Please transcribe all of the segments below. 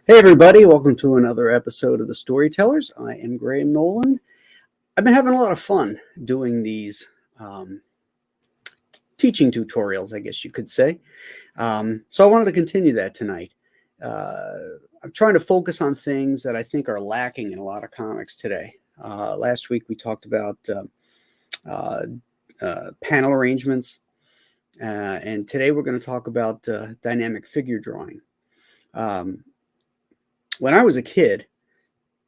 Hey everybody, welcome to another episode of the Storytellers. I am Graham Nolan. I've been having a lot of fun doing these teaching tutorials, I guess you could say. So I wanted to continue that tonight. I'm trying to focus on things that I think are lacking in a lot of comics today. Last week we talked about panel arrangements, and today we're going to talk about dynamic figure drawing. When I was a kid,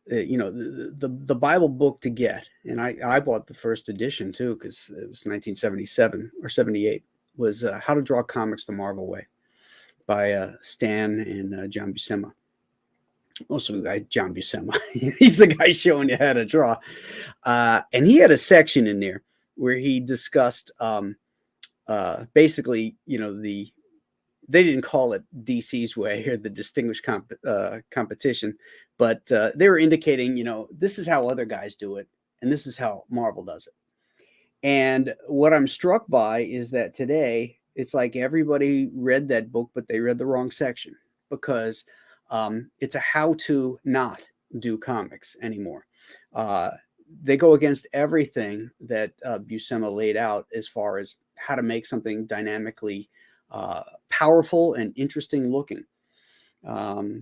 the Bible book to get, and I bought the first edition too because it was 1977 or 78, was How to Draw Comics the Marvel Way by Stan and John Buscema. Also, John Buscema, he's the guy showing you how to draw. And he had a section in there where he discussed basically, they didn't call it DC's way or the distinguished competition, but they were indicating, this is how other guys do it, and this is how Marvel does it. And what I'm struck by is that today, it's like everybody read that book, but they read the wrong section because it's a how to not do comics anymore. They go against everything that Buscema laid out as far as how to make something dynamically powerful and interesting looking,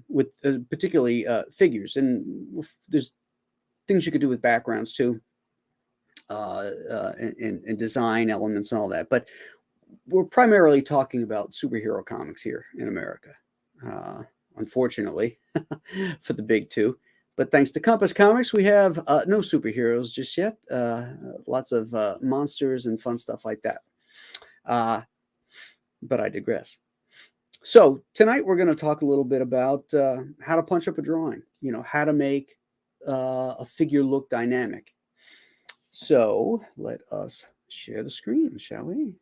with particularly figures. And there's things you could do with backgrounds too, and design elements and all that. But we're primarily talking about superhero comics here in America, unfortunately, for the big two. But thanks to Compass Comics, we have no superheroes just yet. Lots of monsters and fun stuff like that. But I digress. So tonight we're going to talk a little bit about how to punch up a drawing, how to make a figure look dynamic. So let us share the screen, shall we?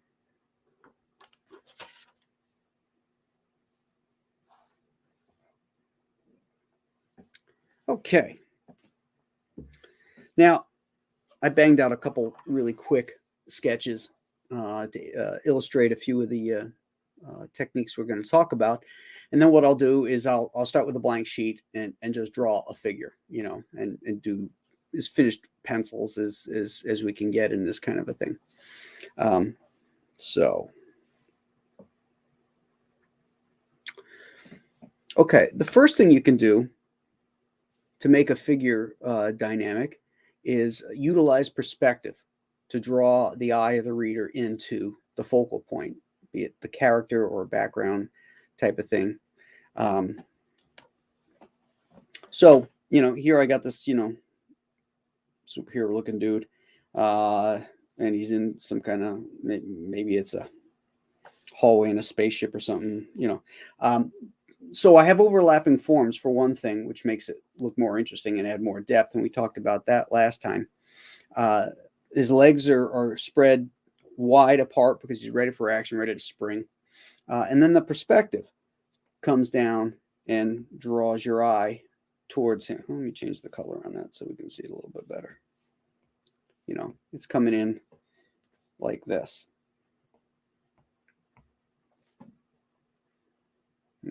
Okay. Now, I banged out a couple really quick sketches to illustrate a few of the techniques we're going to talk about. And then what I'll do is I'll start with a blank sheet and just draw a figure, and do as finished pencils as we can get in this kind of a thing. Okay, the first thing you can do to make a figure dynamic is utilize perspective to draw the eye of the reader into the focal point, be it the character or background type of thing. So, here I got this, superhero looking dude, and he's in some kind of, maybe it's a hallway in a spaceship or something, So I have overlapping forms for one thing, which makes it look more interesting and add more depth. And we talked about that last time. His legs are spread wide apart because he's ready for action, ready to spring. And then the perspective comes down and draws your eye towards him. Let me change the color on that so we can see it a little bit better. It's coming in like this.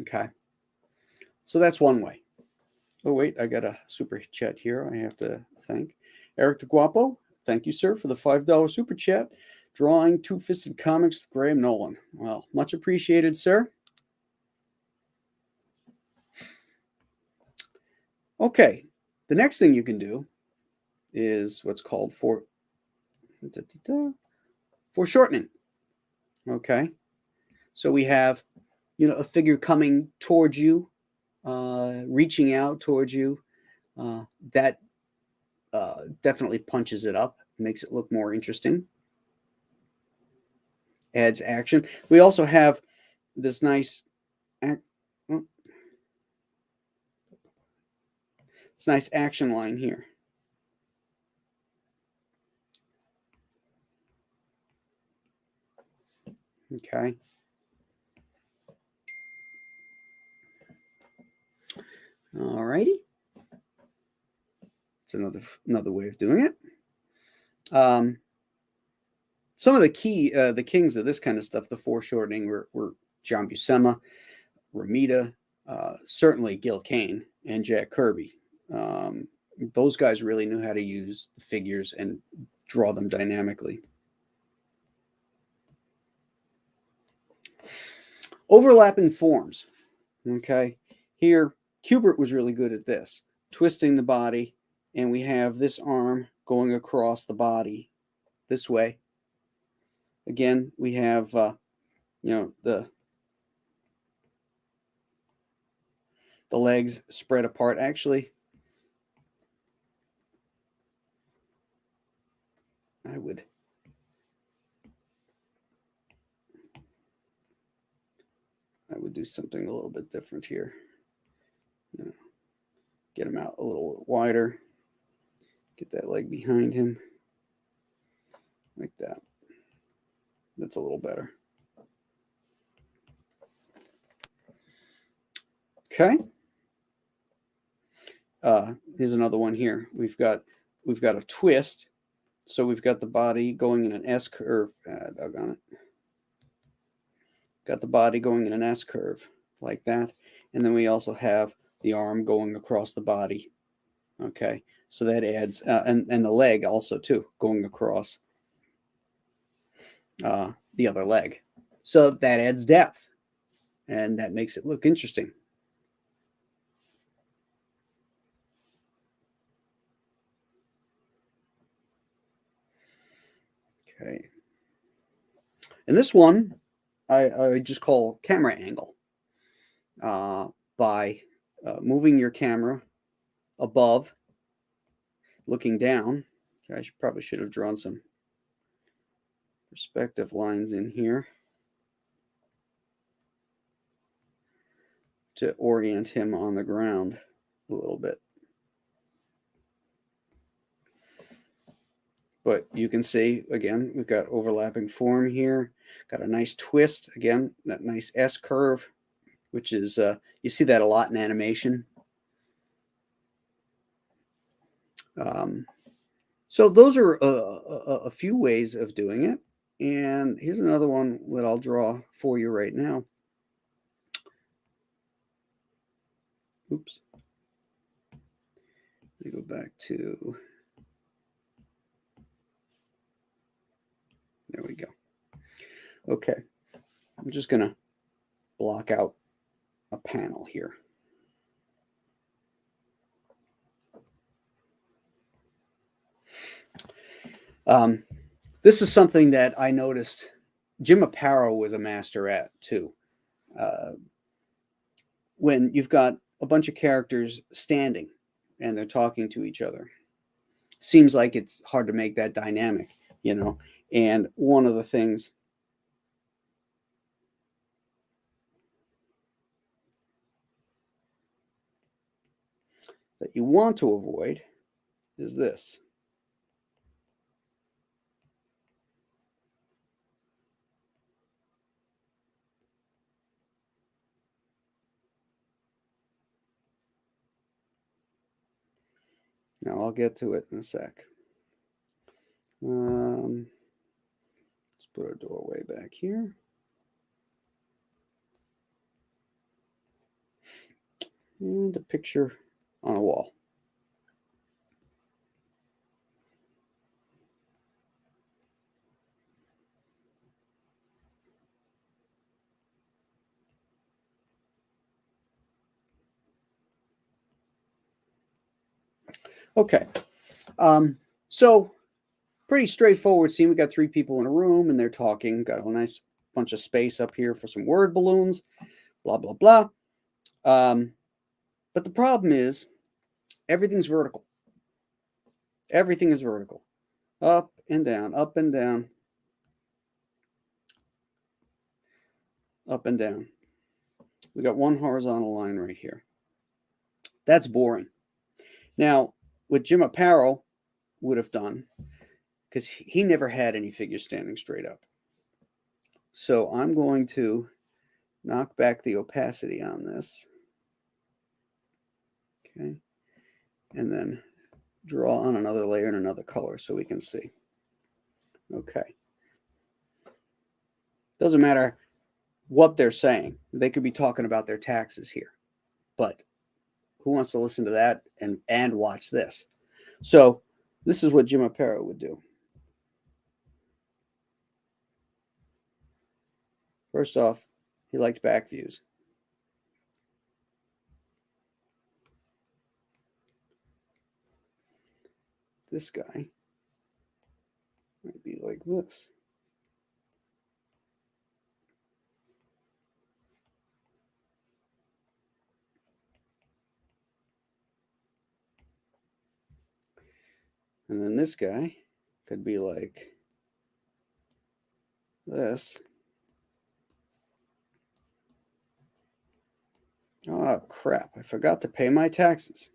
Okay. So that's one way. Oh, wait, I got a super chat here. I have to thank Eric the Guapo. Thank you, sir, for the $5 super chat. Drawing Two-Fisted Comics with Graham Nolan. Well, much appreciated, sir. Okay, the next thing you can do is what's called Foreshortening. Okay. So we have, a figure coming towards you, reaching out towards you. That definitely punches it up, makes it look more interesting. Adds action. We also have this nice action line here. Okay. All righty. It's another way of doing it. Some of the kings of this kind of stuff, the foreshortening, were John Buscema, Ramita, certainly Gil Kane, and Jack Kirby. Those guys really knew how to use the figures and draw them dynamically. Overlapping forms. Okay. Here, Kubert was really good at this, twisting the body, and we have this arm going across the body this way. Again, we have, the legs spread apart. Actually, I would do something a little bit different here. Get him out a little wider. Get that leg behind him. Like that. That's a little better. Okay. Here's another one here. We've got a twist. So we've got the body going in an S curve. Doggone it. Got the body going in an S curve like that. And then we also have the arm going across the body. Okay. So that adds, and the leg also too, going across the other leg. So that adds depth. And that makes it look interesting. Okay. And this one, I just call camera angle. By moving your camera above, looking down. Okay, I probably should have drawn some perspective lines in here to orient him on the ground a little bit. But you can see, again, we've got overlapping form here. Got a nice twist, again, that nice S curve, which is, you see that a lot in animation. So those are a few ways of doing it. And here's another one that I'll draw for you right now. Oops. Let me go back to, there we go. Okay. I'm just going to block out a panel here. This is something that I noticed Jim Aparo was a master at too. When you've got a bunch of characters standing and they're talking to each other, seems like it's hard to make that dynamic, and one of the things that you want to avoid is this. Now I'll get to it in a sec. Let's put our doorway back here. And a picture on a wall. Okay. So pretty straightforward scene. We got 3 people in a room and they're talking. Got a nice bunch of space up here for some word balloons, blah, blah, blah. But the problem is everything's vertical. Everything is vertical. Up and down, up and down, up and down. We got one horizontal line right here. That's boring. Now, what Jim Aparo would have done, because he never had any figures standing straight up. So I'm going to knock back the opacity on this. Okay. And then draw on another layer in another color so we can see. Okay. Doesn't matter what they're saying. They could be talking about their taxes here. But who wants to listen to that and watch this? So this is what Jim Aparo would do. First off, he liked back views. This guy might be like this. And then this guy could be like this. Oh, crap. I forgot to pay my taxes.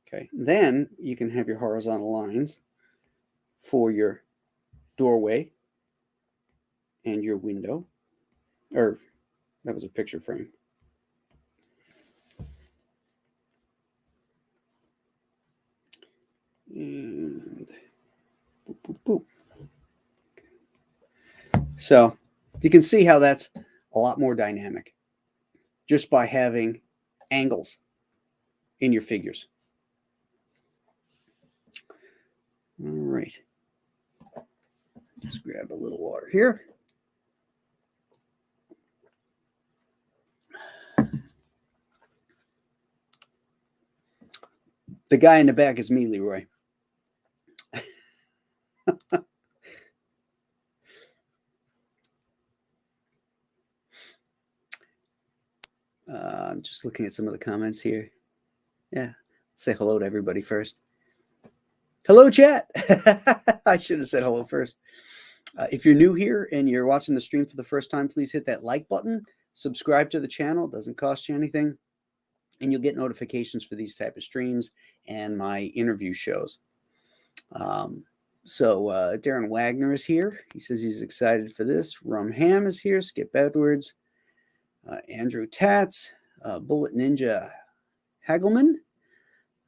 Okay. Then you can have your horizontal lines for your doorway and your window. Or that was a picture frame. And boop, boop, boop. So you can see how that's a lot more dynamic just by having angles in your figures. All right. Just grab a little water here. The guy in the back is me, Leroy. I'm just looking at some of the comments here. Yeah. Say hello to everybody first. Hello, chat. I should have said hello first. If you're new here and you're watching the stream for the first time, please hit that like button. Subscribe to the channel. It doesn't cost you anything. And you'll get notifications for these type of streams and my interview shows. Darren Wagner is here. He says he's excited for this. Rum Ham is here. Skip Edwards. Andrew Tats. Bullet Ninja Hagelman.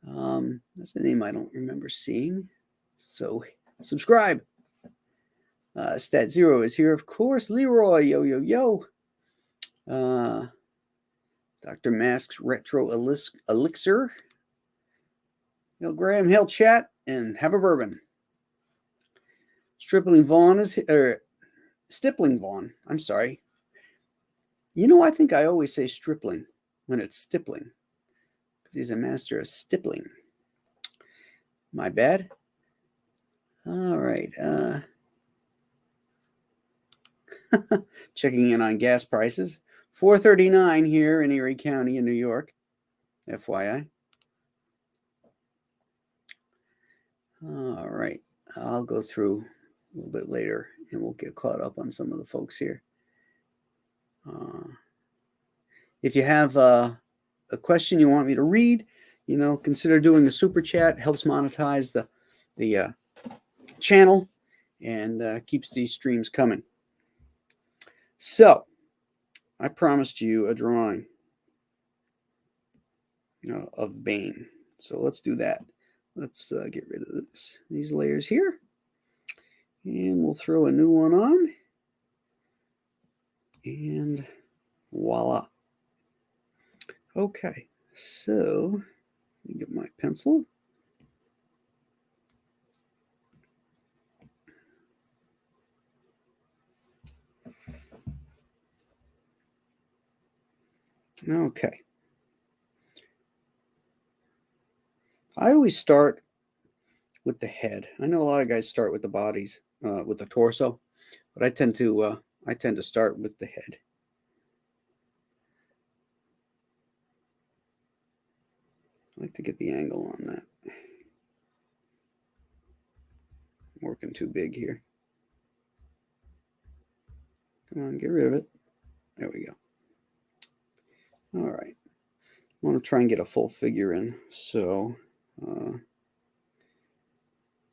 That's a name I don't remember seeing. So subscribe. Stat Zero is here, of course. Leroy, yo, yo, yo. Dr. Mask's Retro Elixir. Neil Graham, hail chat, and have a bourbon. Stripling Vaughn is here. Stippling Vaughn, I'm sorry. You know, I think I always say stripling when it's stippling, because he's a master of stippling. My bad. All right. Checking in on gas prices. $4.39 here in Erie County in New York. FYI. All right. I'll go through a little bit later and we'll get caught up on some of the folks here. If you have a question you want me to read, consider doing the super chat. It helps monetize the channel and keeps these streams coming. So, I promised you a drawing of Bane. So let's do that. Let's get rid of these layers here. And we'll throw a new one on. And voila. Okay, so let me get my pencil. Okay. I always start with the head. I know a lot of guys start with the bodies, with the torso, but I tend to start with the head. I like to get the angle on that. I'm working too big here. Come on, get rid of it. There we go. All right. I want to try and get a full figure in. So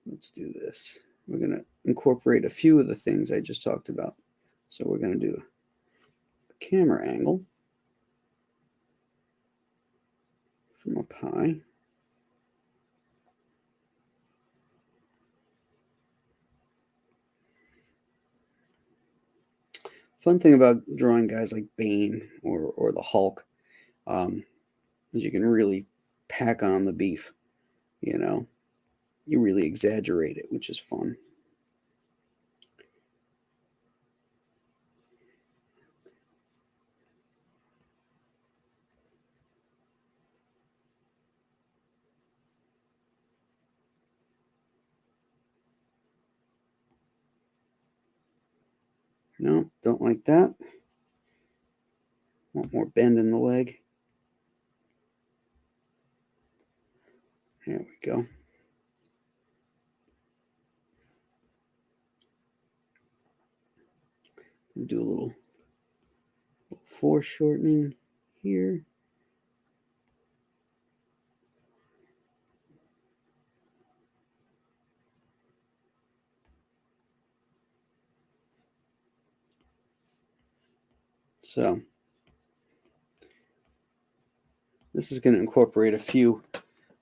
let's do this. We're going to incorporate a few of the things I just talked about. So we're going to do a camera angle from up high. Fun thing about drawing guys like Bane or the Hulk is you can really pack on the beef, you know. You really exaggerate it, which is fun. No, don't like that. Want more bend in the leg. There we go. Do a little foreshortening here. So this is going to incorporate a few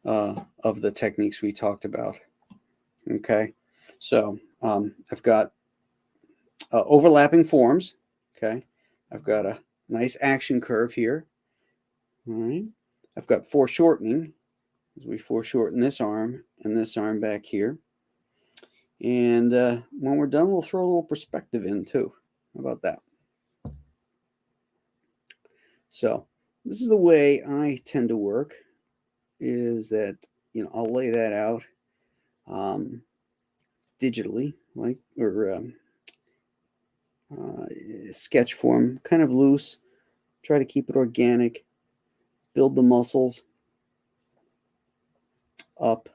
of the techniques we talked about. Okay, so I've got overlapping forms. Okay, I've got a nice action curve here. All right, I've got foreshortening as we foreshorten this arm and this arm back here. And when we're done, we'll throw a little perspective in too. How about that? So this is the way I tend to work, is that, you know, I'll lay that out digitally, like, or sketch form, kind of loose, try to keep it organic, build the muscles up.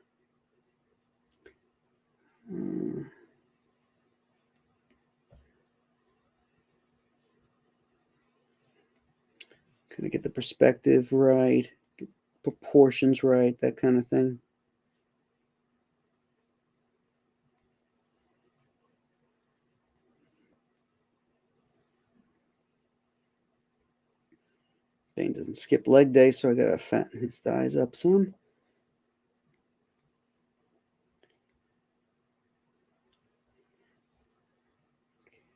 Kind of get the perspective right, get proportions right, that kind of thing. Bane doesn't skip leg day, so I gotta fatten his thighs up some.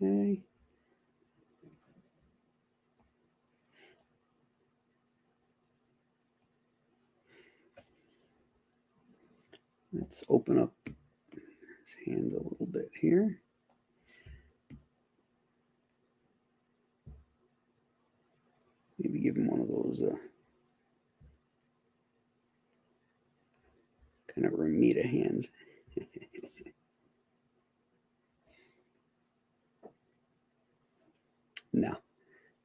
Okay. Let's open up his hands a little bit here. Maybe give him one of those kind of Ramita hands. No,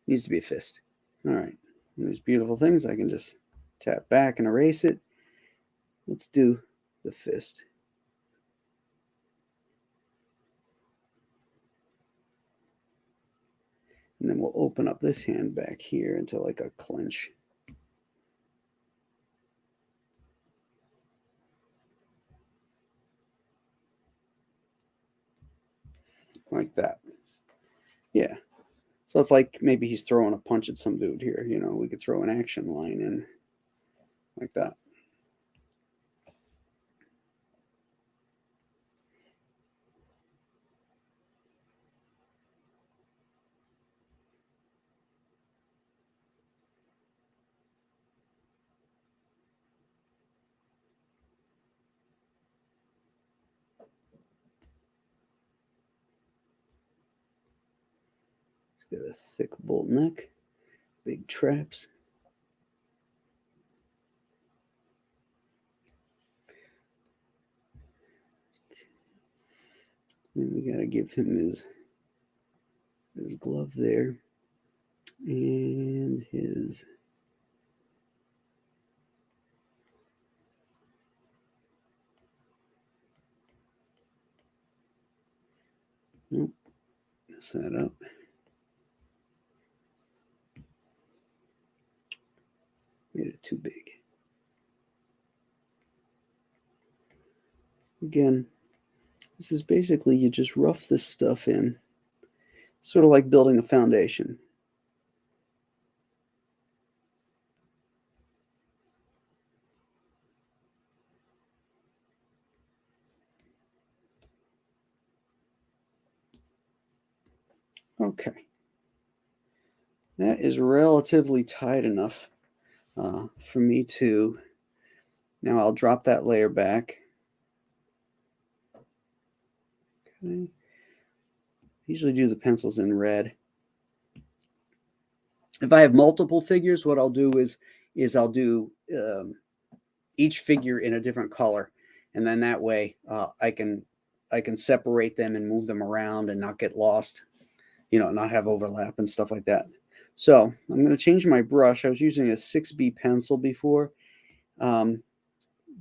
needs to be a fist. All right, these beautiful things, I can just tap back and erase it. Let's do the fist. And then we'll open up this hand back here into like a clench. Like that. Yeah. So it's like maybe he's throwing a punch at some dude here. You know, we could throw an action line in like that. He's got a thick bull neck, big traps. Then we got to give him his glove there. And his nope, mess that up. Made it too big. Again, this is basically you just rough this stuff in, sort of like building a foundation. Okay. That is relatively tight enough for me to, now I'll drop that layer back. Okay. I usually do the pencils in red. If I have multiple figures, what I'll do is I'll do each figure in a different color, and then that way I can separate them and move them around and not get lost, not have overlap and stuff like that. So I'm going to change my brush. I was using a 6B pencil before, but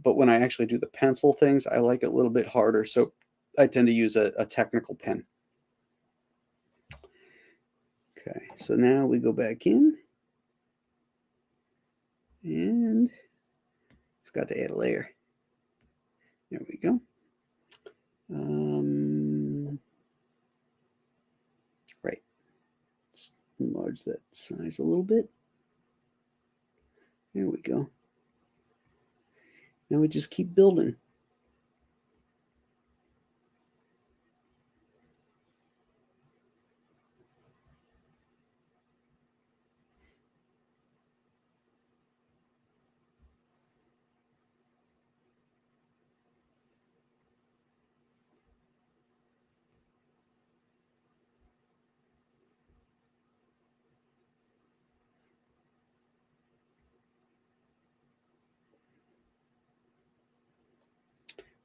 when I actually do the pencil things, I like it a little bit harder, so I tend to use a technical pen. Okay, so now we go back in, and forgot to add a layer. There we go. Right. Just enlarge that size a little bit. There we go. Now we just keep building.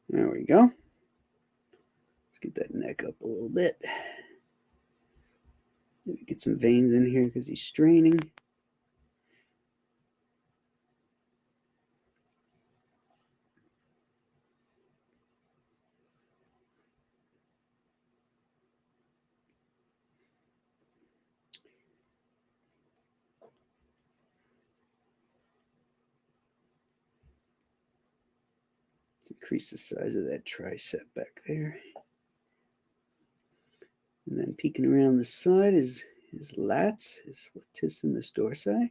There we go. Let's get that neck up a little bit. Maybe get some veins in here because he's straining. Let's increase the size of that tricep back there. And then peeking around the side is his lats, his latissimus dorsi.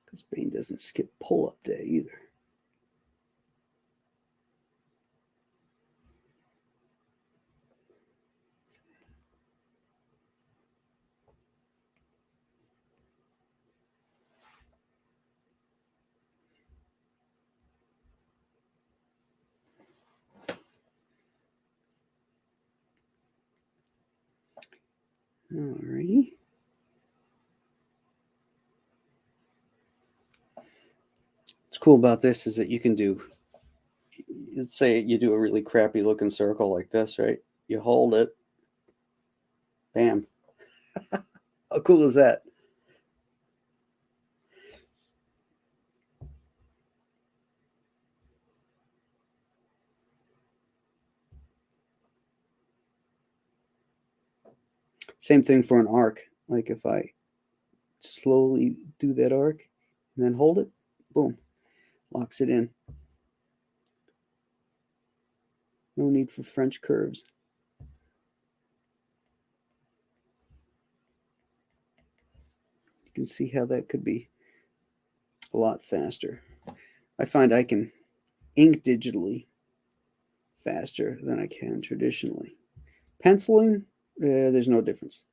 Because Bane doesn't skip pull-up day either. Alrighty. What's cool about this is that you can do, let's say you do a really crappy looking circle like this, right? You hold it, bam. How cool is that? Same thing for an arc. Like if I slowly do that arc and then hold it, boom, locks it in. No need for French curves. You can see how that could be a lot faster. I find I can ink digitally faster than I can traditionally. Penciling, there's no difference.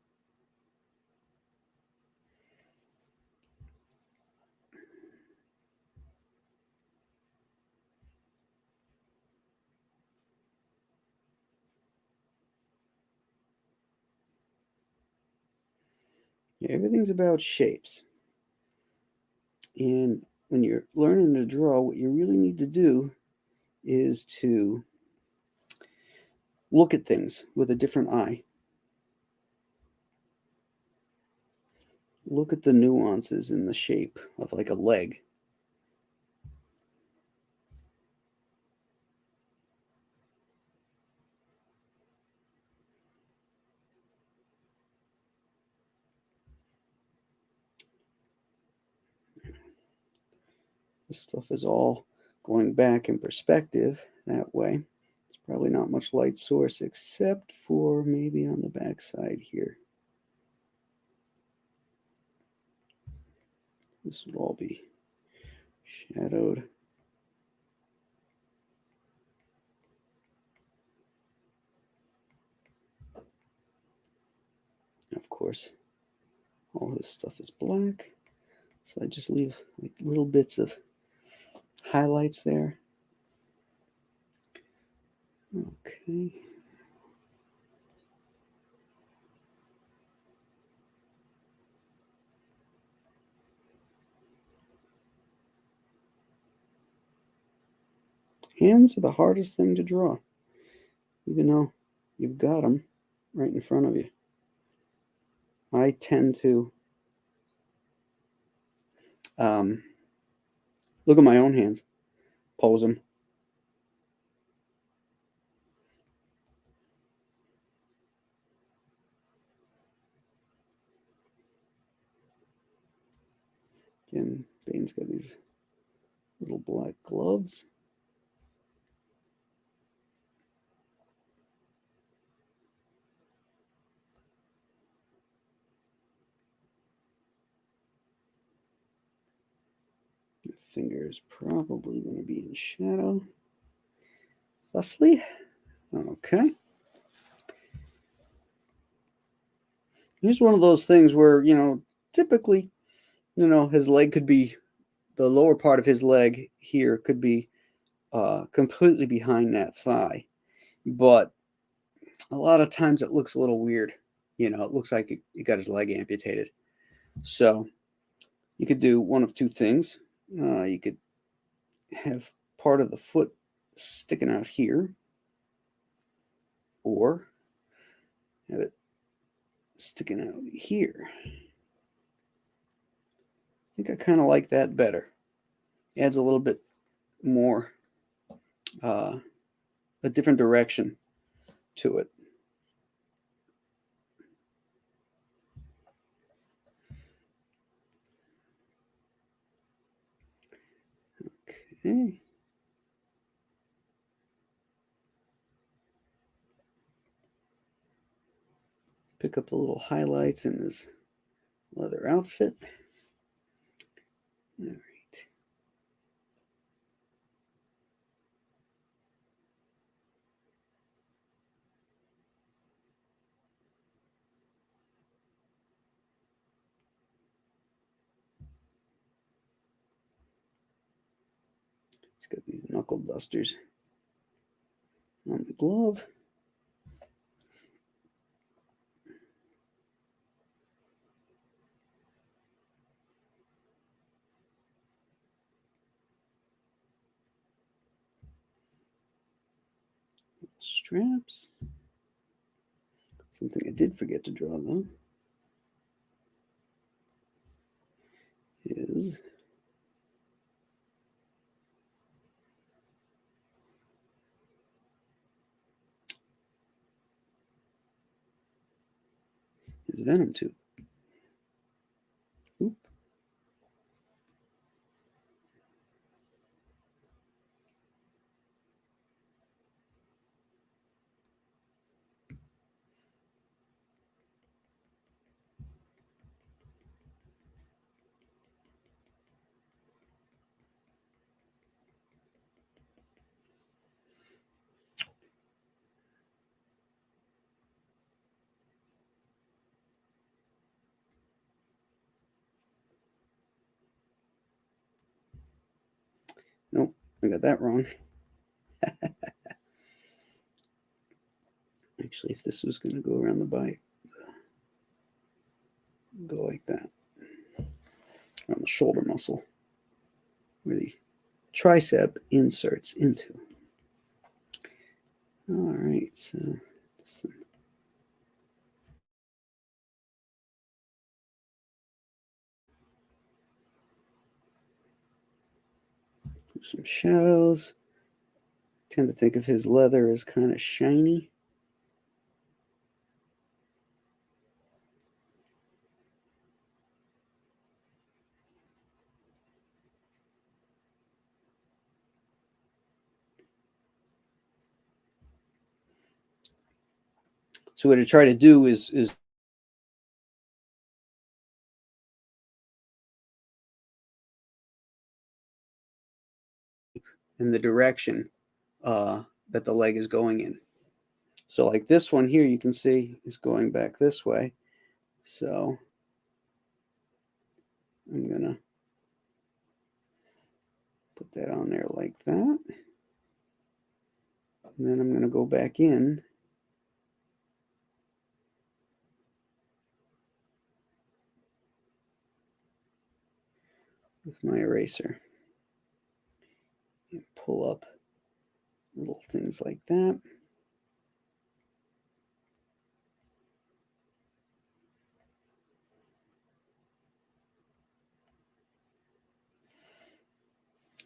Yeah, everything's about shapes. And when you're learning to draw, what you really need to do is to look at things with a different eye. Look at the nuances in the shape of like a leg. This stuff is all going back in perspective that way. It's probably not much light source except for maybe on the back side here. This would all be shadowed. Of course, all this stuff is black, so I just leave like little bits of highlights there. Okay. Hands are the hardest thing to draw, even though you've got them right in front of you. I tend to look at my own hands, pose them. Again, Bane's got these little black gloves. The finger is probably going to be in shadow. Thusly. Okay. Here's one of those things where, typically, his leg could be, the lower part of his leg here could be completely behind that thigh. But a lot of times it looks a little weird. It looks like he got his leg amputated. So you could do one of two things. You could have part of the foot sticking out here, or have it sticking out here. I think I kind of like that better. Adds a little bit more, a different direction to it. Okay. Pick up the little highlights in his leather outfit. All right. He's got these knuckle dusters on the glove. Straps. Something I did forget to draw though is his venom tube. Oop. Nope, I got that wrong. Actually, if this was going to go around the bite, go like that, around the shoulder muscle. where the tricep inserts into. All right, so some shadows. I tend to think of his leather as kind of shiny. So what I try to do is in the direction that the leg is going in. So like this one here, you can see is going back this way. So I'm going to put that on there like that. And then I'm going to go back in. With my eraser. And pull up little things like that.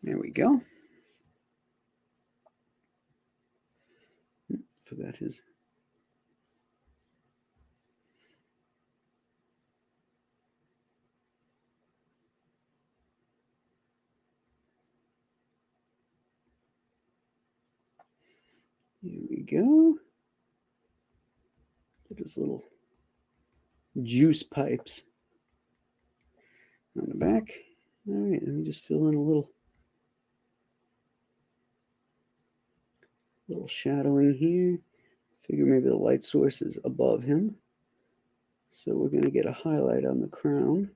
There we go. Forgot his. Here we go. Put his little juice pipes on the back. All right, let me just fill in a little shadowing here. Figure maybe the light source is above him. So we're going to get a highlight on the crown.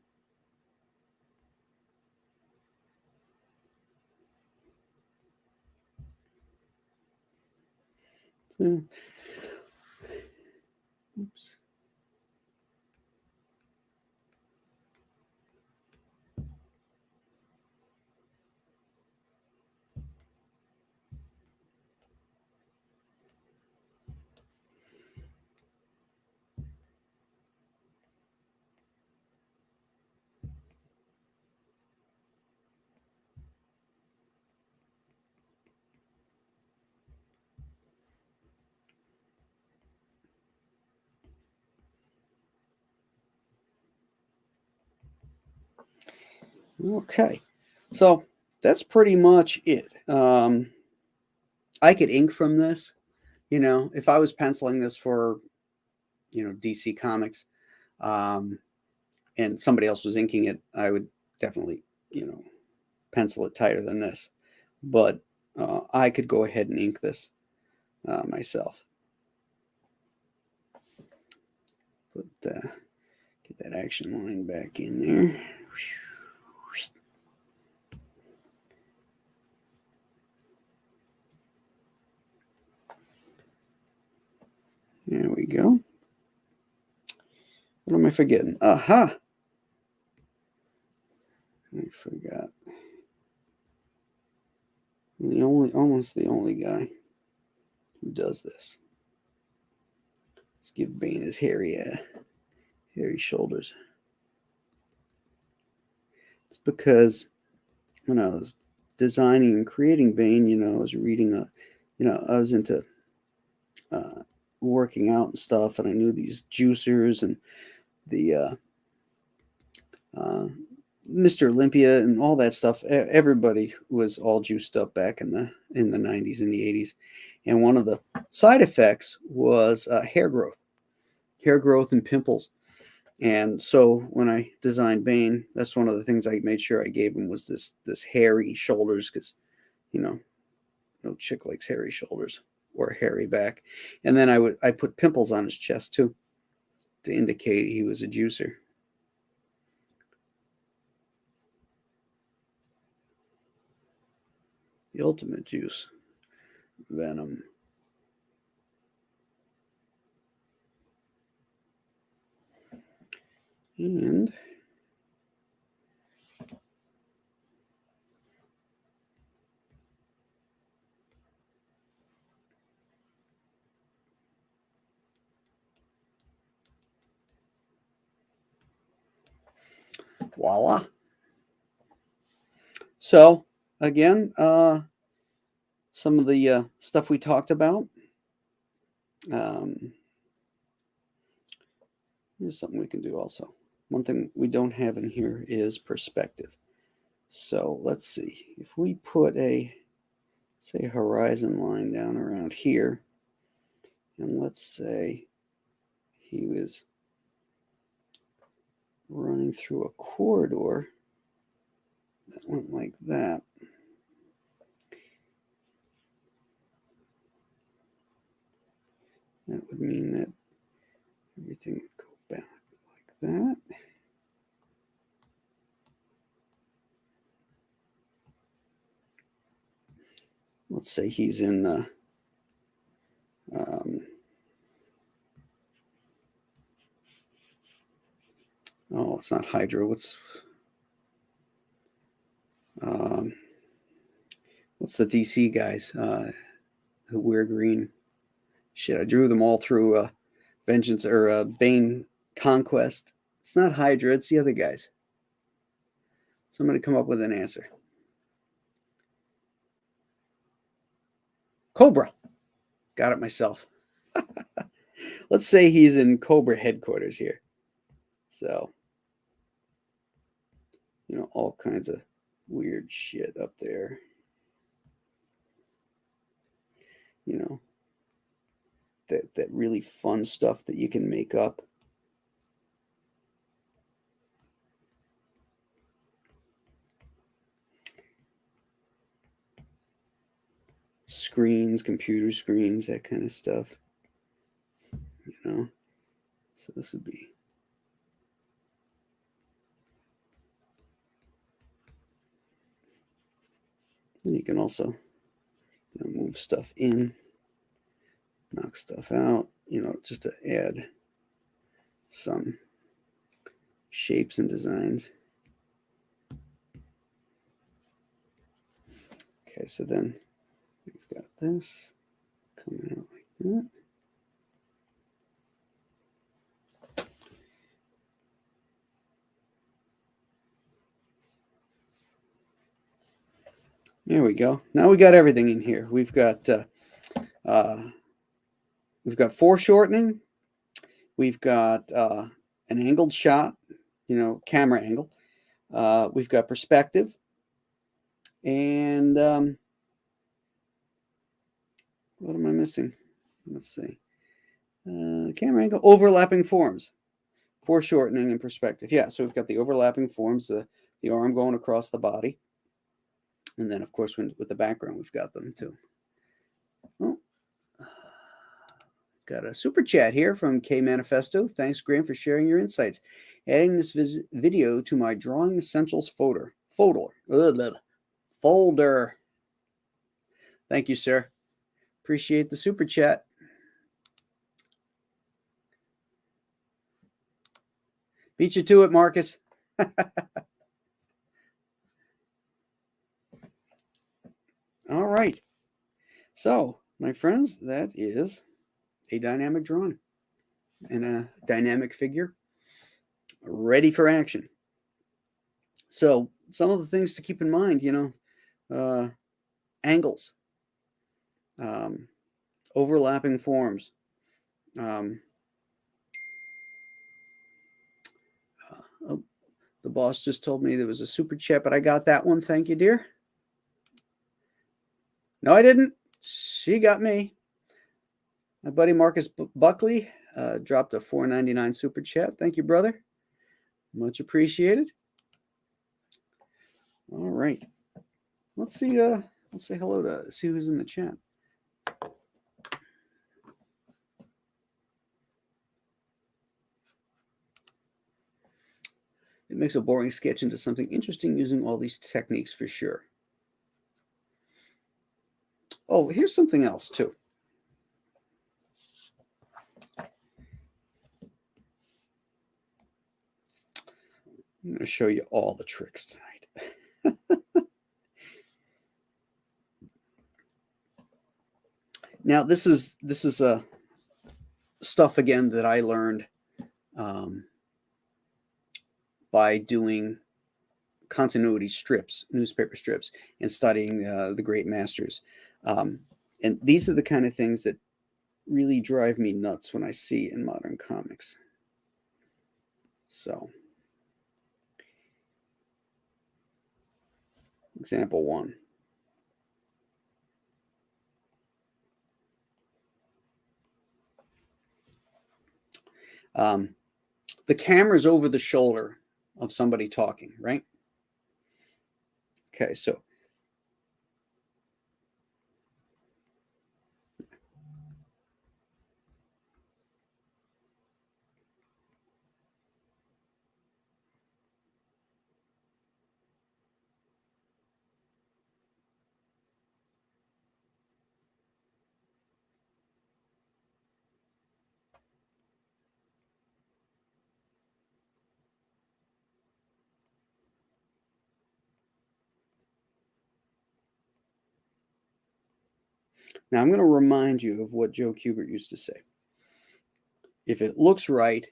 So, oops. Okay, so that's pretty much it. I could ink from this, if I was penciling this for, DC Comics, and somebody else was inking it, I would definitely, pencil it tighter than this. But I could go ahead and ink this myself. Put get that action line back in there. There we go. What am I forgetting? Aha! I forgot. Almost the only guy who does this. Let's give Bane his hairy shoulders. It's because when I was designing and creating Bane, I was reading I was into working out and stuff, and I knew these juicers and the Mr. Olympia and all that stuff. Everybody was all juiced up back in the 90s and the 80s. And one of the side effects was hair growth and pimples. And so when I designed Bane, that's one of the things I made sure I gave him was this hairy shoulders, because, no chick likes hairy shoulders or hairy back. And then I put pimples on his chest too, to indicate he was a juicer. The ultimate juice, Venom. And Voila. So again, some of the stuff we talked about. Here's something we can do also. One thing we don't have in here is perspective. So let's see. If we put a, say, horizon line down around here, and let's say he was running through a corridor that went like that. That would mean that everything would go back like that. Let's say he's in oh, it's not Hydra. What's the DC guys who wear green? Shit, I drew them all through Vengeance or Bane Conquest. It's not Hydra, it's the other guys. Somebody come up with an answer. Cobra. Got it myself. Let's say he's in Cobra headquarters here. So, you know, all kinds of weird shit up there. You know, that really fun stuff that you can make up. Screens, computer screens, that kind of stuff. You know, so this would be. And you can also, you know, move stuff in, knock stuff out, you know, just to add some shapes and designs. Okay, so then we've got this coming out like that. There we go. Now we got everything in here. We've got foreshortening. We've got an angled shot, you know, camera angle. We've got perspective, and what am I missing? Let's see. Camera angle, overlapping forms, foreshortening, and perspective. Yeah, so we've got the overlapping forms, the arm going across the body. And then, of course, with the background, we've got them too. Oh, got a super chat here from K Manifesto. Thanks, Graham, for sharing your insights. Adding this video to my Drawing Essentials folder. Thank you, sir. Appreciate the super chat. Beat you to it, Marcus. All right. So, my friends, that is a dynamic drawing and a dynamic figure ready for action. So, some of the things to keep in mind, you know, angles, overlapping forms. Oh, the boss just told me there was a super chat, but I got that one. Thank you, dear. No, I didn't. She got me. My buddy Marcus Buckley dropped a $4.99 super chat. Thank you, brother. Much appreciated. All right. Let's see. Let's say hello to see who's in the chat. It makes a boring sketch into something interesting using all these techniques for sure. Oh, here's something else too. I'm going to show you all the tricks tonight. Now, this is stuff again that I learned by doing continuity strips, newspaper strips, and studying the great masters. And these are the kind of things that really drive me nuts when I see in modern comics. So, example 1. The camera's over the shoulder of somebody talking, right? Okay, so now I'm going to remind you of what Joe Kubert used to say. If it looks right,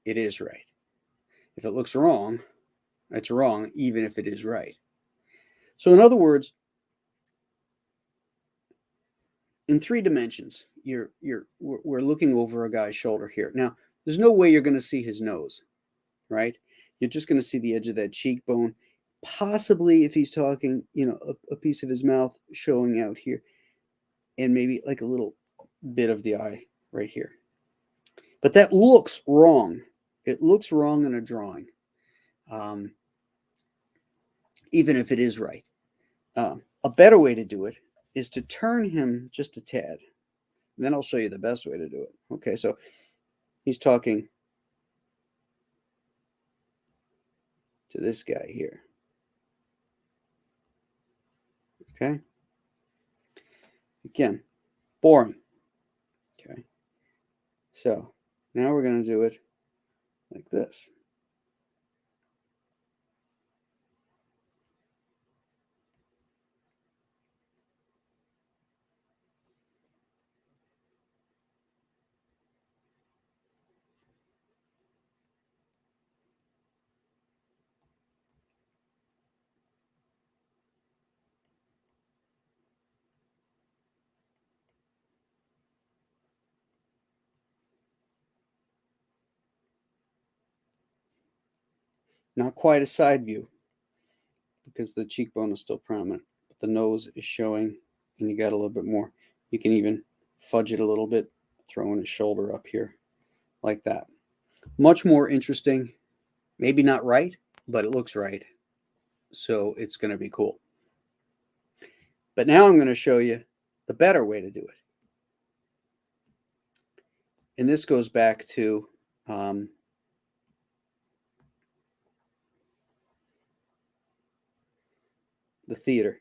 it is right. If it looks wrong, it's wrong, even if it is right. So in other words, in 3 dimensions, we're looking over a guy's shoulder here. Now, there's no way you're going to see his nose, right? You're just going to see the edge of that cheekbone. Possibly, if he's talking, a piece of his mouth showing out here, and maybe like a little bit of the eye right here. But that looks wrong. It looks wrong in a drawing, even if it is right. A better way to do it is to turn him just a tad. And then I'll show you the best way to do it. Okay, so he's talking to this guy here. Okay. Again, boring. Okay. So now we're going to do it like this. Not quite a side view because the cheekbone is still prominent, but the nose is showing and you got a little bit more. You can even fudge it a little bit, throwing his shoulder up here like that. Much more interesting. Maybe not right, but it looks right. So it's going to be cool. But now I'm going to show you the better way to do it. And this goes back to the theater.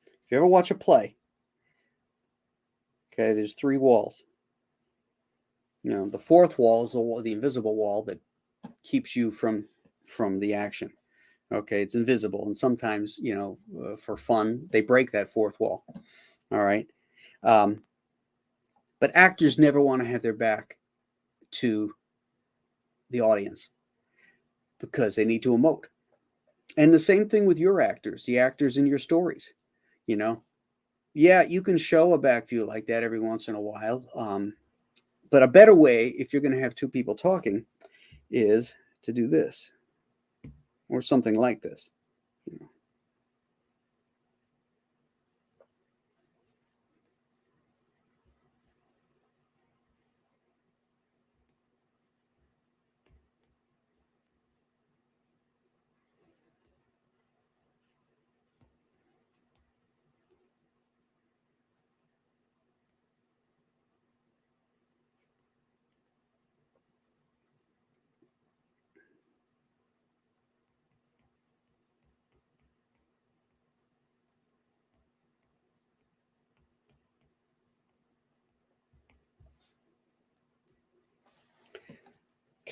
If you ever watch a play, okay, there's 3 walls. The 4th wall is the invisible wall that keeps you from the action. Okay, it's invisible, and sometimes for fun they break that 4th wall. All right, but actors never want to have their back to the audience because they need to emote. And the same thing with your actors, the actors in your stories. Yeah, you can show a back view like that every once in a while. But a better way, if you're going to have 2 people talking, is to do this or something like this.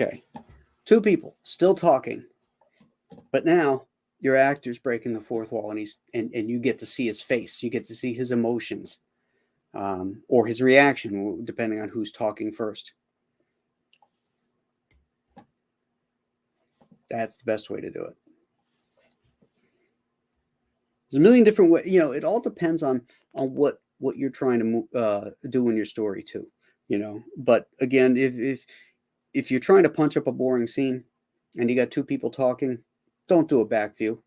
Okay, 2 people still talking, but now your actor's breaking the fourth wall, and you get to see his face. You get to see his emotions, or his reaction, depending on who's talking first. That's the best way to do it. There's a million different ways. It all depends on what you're trying to do in your story too. But again, if you're trying to punch up a boring scene and you got two people talking, don't do a back view.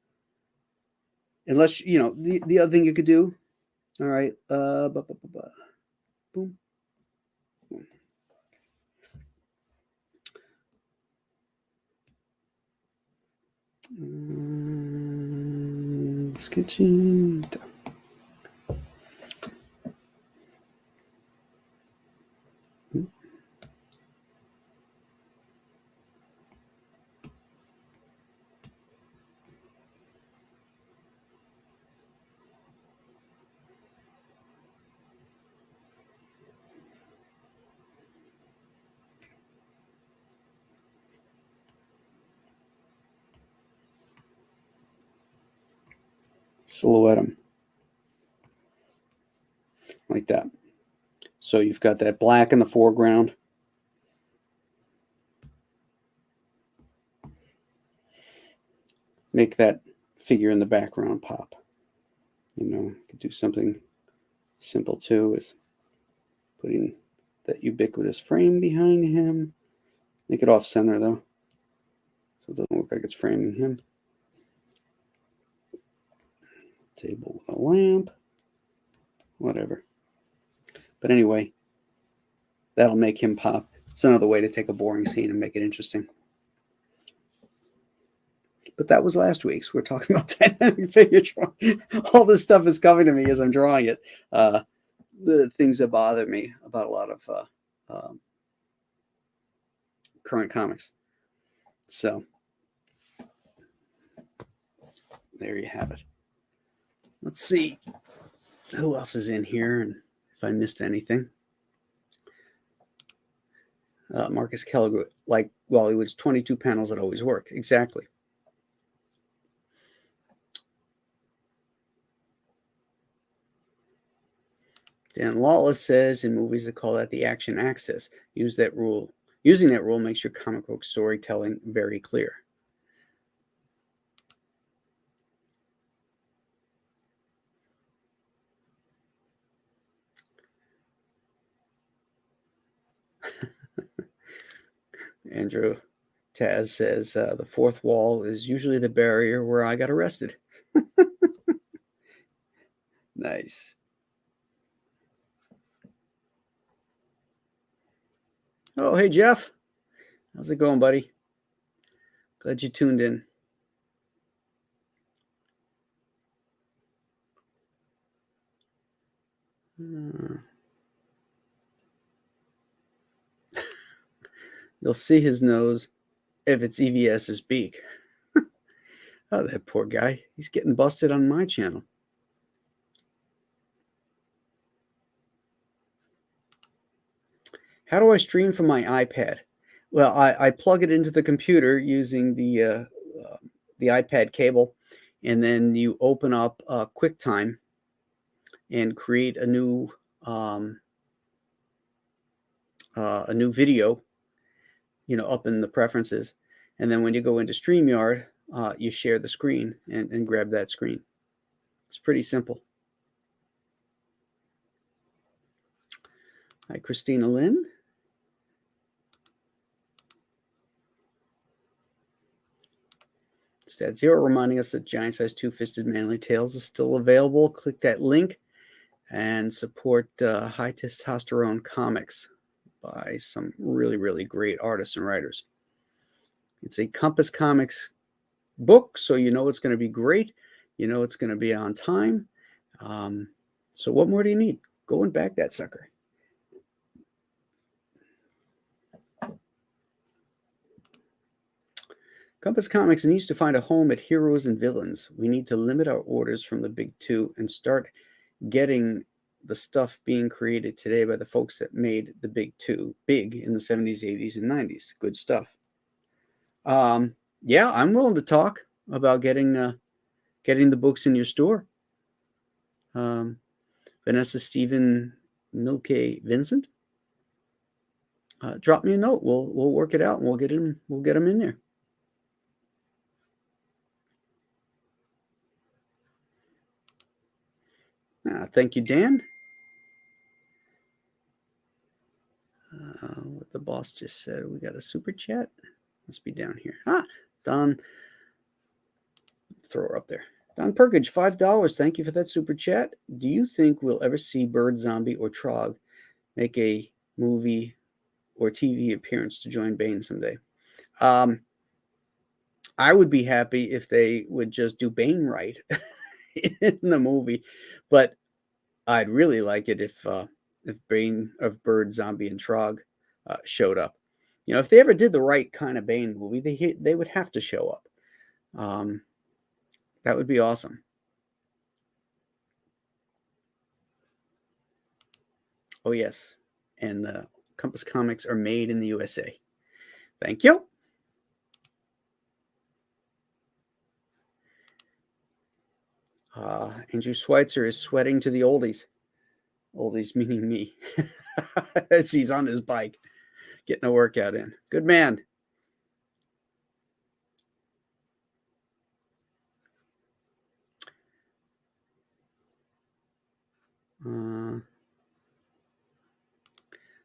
Unless, the other thing you could do, all right, boom. Sketching. Silhouette them like that. So you've got that black in the foreground. Make that figure in the background pop. You could do something simple too, with putting that ubiquitous frame behind him. Make it off center though, so it doesn't look like it's framing him. Table with a lamp, whatever. But anyway, that'll make him pop. It's another way to take a boring scene and make it interesting. But that was last week's. We're talking about dynamic figure drawing. All this stuff is coming to me as I'm drawing it. The things that bother me about a lot of current comics. So there you have it. Let's see who else is in here and if I missed anything. Marcus Keller, it was 22 panels that always work. Exactly. Dan Lawless says in movies they call that the action axis. Using that rule makes your comic book storytelling very clear. Andrew Taz says the fourth wall is usually the barrier where I got arrested. Nice. Oh, hey, Jeff. How's it going, buddy? Glad you tuned in. You'll see his nose if it's EVS's beak. Oh, that poor guy. He's getting busted on my channel. How do I stream from my iPad? Well, I plug it into the computer using the iPad cable, and then you open up QuickTime and create a new video, up in the preferences. And then when you go into StreamYard, you share the screen and grab that screen. It's pretty simple. Hi, Christina Lynn. Stat Zero reminding us that Giant Size Two-Fisted Manly Tales is still available. Click that link and support High Testosterone Comics by some really, really great artists and writers. It's a Compass Comics book, so it's going to be great. It's going to be on time. So what more do you need? Go and back that sucker. Compass Comics needs to find a home at Heroes and Villains. We need to limit our orders from the big two and start getting the stuff being created today by the folks that made the big two big in the 70s, 80s, and 90s. Good stuff. Yeah, I'm willing to talk about getting getting the books in your store. Vanessa Stephen Milke Vincent. Drop me a note. We'll work it out and we'll get them in there. Thank you, Dan. What the boss just said. We got a super chat. Must be down here. Don. Throw her up there. Don Perkage, $5. Thank you for that super chat. Do you think we'll ever see Bird, Zombie, or Trog make a movie or TV appearance to join Bane someday? I would be happy if they would just do Bane right in the movie, but I'd really like it if Bane of Bird, Zombie, and Trog showed up. You know, if they ever did the right kind of Bane movie, they would have to show up. That would be awesome. Oh, yes. And the Compass Comics are made in the USA. Thank you. Andrew Schweitzer is sweating to the oldies. Oldies meaning me. As he's on his bike, getting a workout in. Good man.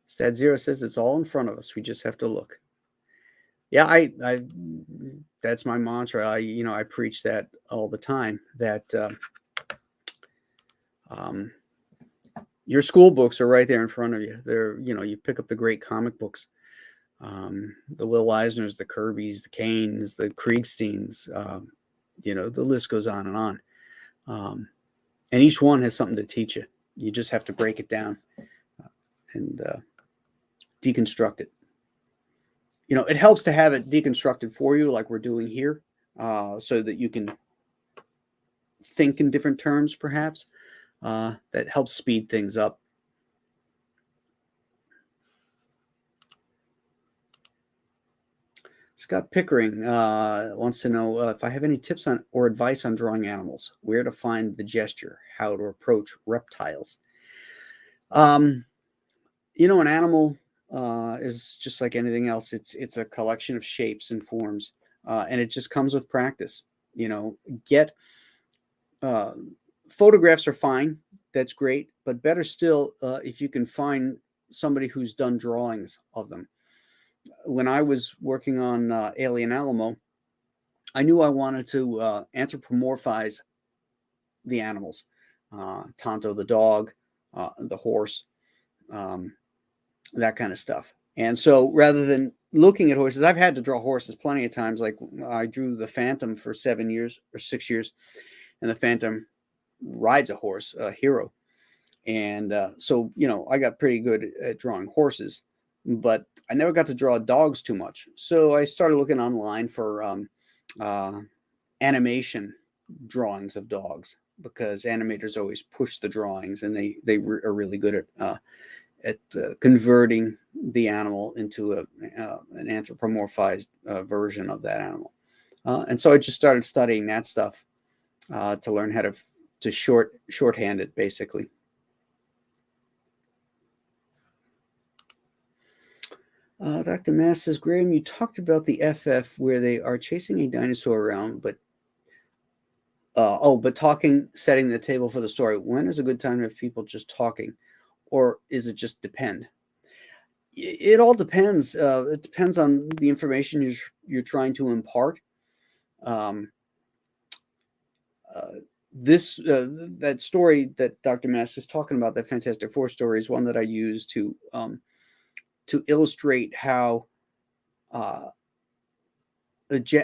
Stat Zero says it's all in front of us. We just have to look. Yeah, I that's my mantra. I preach that all the time, that your school books are right there in front of you. They're, you pick up the great comic books, the Will Eisners, the Kirbys, the Kanes, the Kriegsteins, the list goes on and on. And each one has something to teach you. You just have to break it down and deconstruct it. It helps to have it deconstructed for you, like we're doing here, so that you can think in different terms, perhaps. That helps speed things up. Scott Pickering wants to know if I have any tips on or advice on drawing animals, where to find the gesture, how to approach reptiles. An animal is just like anything else. It's a collection of shapes and forms, and it just comes with practice. Photographs are fine. That's great. But better still, if you can find somebody who's done drawings of them. When I was working on Alien Alamo, I knew I wanted to anthropomorphize the animals. Tonto the dog, the horse, that kind of stuff. And so rather than looking at horses, I've had to draw horses plenty of times. Like I drew the Phantom for 7 years or 6 years, and the Phantom rides a horse, a hero. And so, I got pretty good at drawing horses, but I never got to draw dogs too much. So I started looking online for animation drawings of dogs, because animators always push the drawings, and they are really good at converting the animal into an anthropomorphized version of that animal. And so I just started studying that stuff to learn how to shorthand it, basically. Dr. Mass says, Graham, you talked about the FF where they are chasing a dinosaur around, but talking, setting the table for the story. When is a good time to have people just talking, or is it just depend? It all depends. It depends on the information you're trying to impart. That story that Dr. Mass is talking about, that Fantastic Four story, is one that I use to illustrate how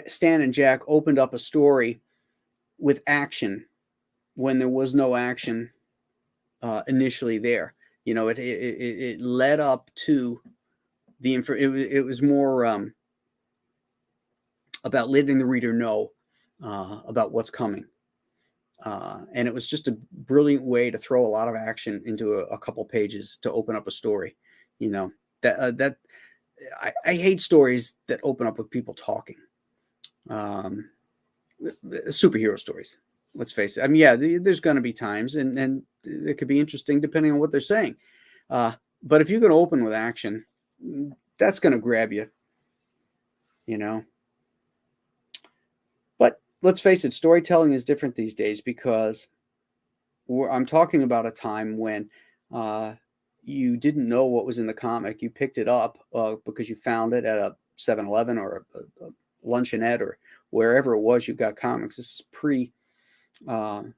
Stan and Jack opened up a story with action when there was no action initially there. It led up to the info. It was more about letting the reader know about what's coming. And it was just a brilliant way to throw a lot of action into a couple pages to open up a story. That I hate stories that open up with people talking. Superhero stories. let's face it. I mean, yeah, there's going to be times, and it could be interesting depending on what they're saying. But if you're going to open with action, that's going to grab you, you know. But let's face it, storytelling is different these days because I'm talking about a time when you didn't know what was in the comic. You picked it up because you found it at a 7-Eleven or a luncheonette or wherever it was you got comics. This is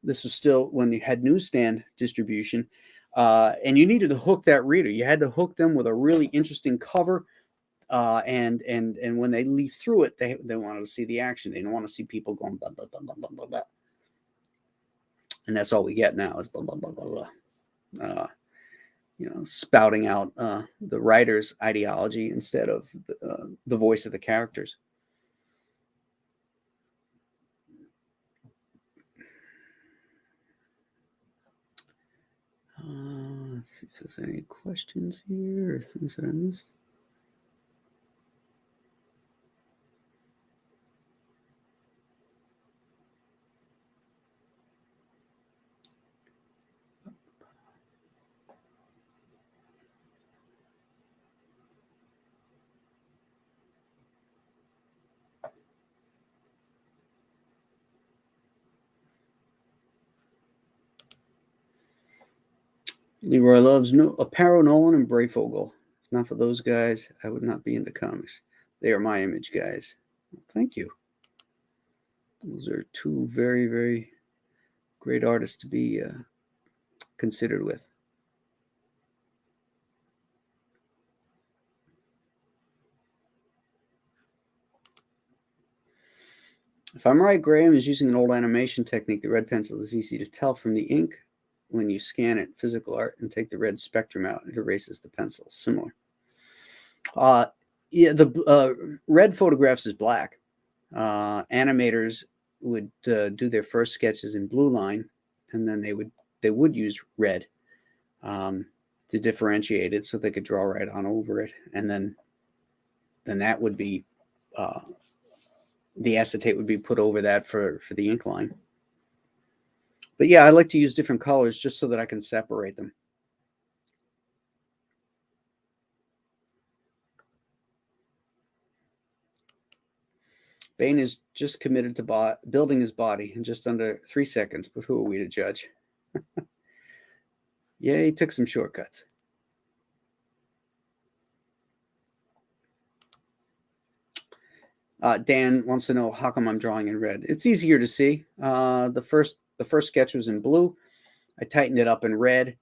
this was still when you had newsstand distribution, and you needed to hook that reader. You had to hook them with a really interesting cover, and when they leaf through it, they wanted to see the action. They didn't want to see people going blah blah blah blah blah blah blah. And that's all we get now is blah blah blah blah blah. Spouting out the writer's ideology instead of the voice of the characters. Let's see if there's any questions here or things that I missed. Leroy loves Aparo Nolan and Brayfogle. If not for those guys, I would not be into comics. They are my image guys. Well, thank you. Those are two very, very great artists to be considered with. If I'm right, Graham is using an old animation technique. The red pencil is easy to tell from the ink. When you scan it, physical art, and take the red spectrum out, it erases the pencil. Similar. Yeah, the red photographs is black. Animators would do their first sketches in blue line, and then they would use red to differentiate it, so they could draw right on over it, and then that would be the acetate would be put over that for the ink line. But yeah, I like to use different colors just so that I can separate them. Bane is just committed to building his body in just under 3 seconds, but who are we to judge? Yeah, he took some shortcuts. Dan wants to know how come I'm drawing in red. It's easier to see. The first sketch was in blue. I tightened it up in red.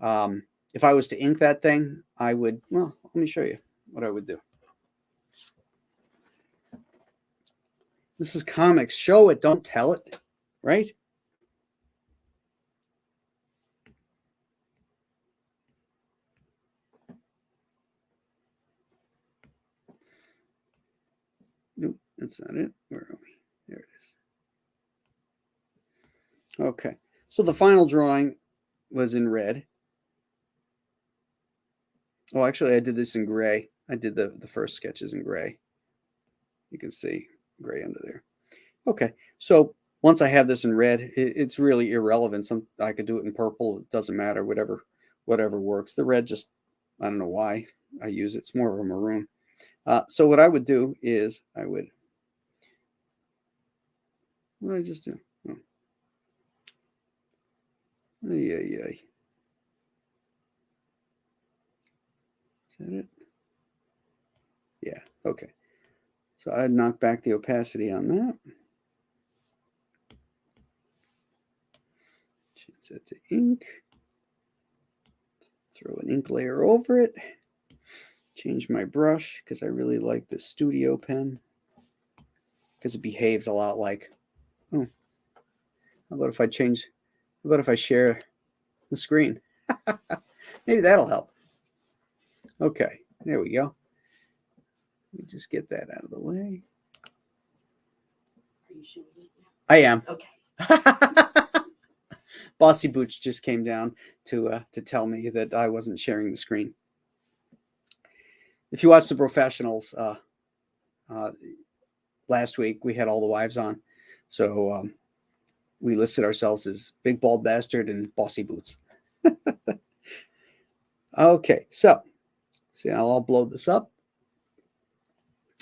If I was to ink that thing, I would, well, let me show you what I would do. This is comics. Show it, don't tell it, right? Nope, that's not it. Where are we? There it is. Okay, so the final drawing was in red. Oh, actually, I did this in gray. I did the first sketches in gray. You can see gray under there. Okay, so once I have this in red, it's really irrelevant. I could do it in purple. It doesn't matter. Whatever works. The red just, I don't know why I use it. It's more of a maroon. So what I would do is what did I just do? Oh. Is that it? Yeah, okay. So I'd knock back the opacity on that. Change that to ink. Throw an ink layer over it. Change my brush because I really like the studio pen because it behaves a lot like, oh, how about if I share the screen? Maybe that'll help. Okay, there we go. Let me just get that out of the way. Are you showing it now? I am. Okay. Bossy Boots just came down to tell me that I wasn't sharing the screen. If you watch the professionals last week, we had all the wives on, so we listed ourselves as Big Bald Bastard and Bossy Boots. Okay, so see, I'll blow this up,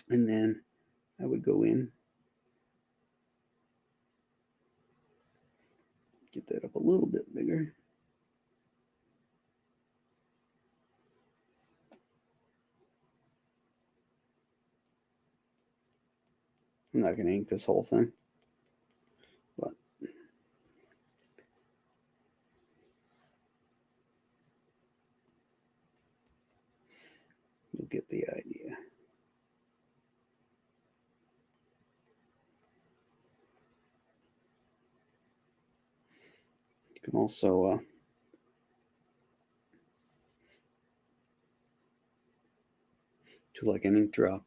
and then I would go in, get that up a little bit bigger. I'm not going to ink this whole thing, but you'll get the idea. You can also do like an ink drop,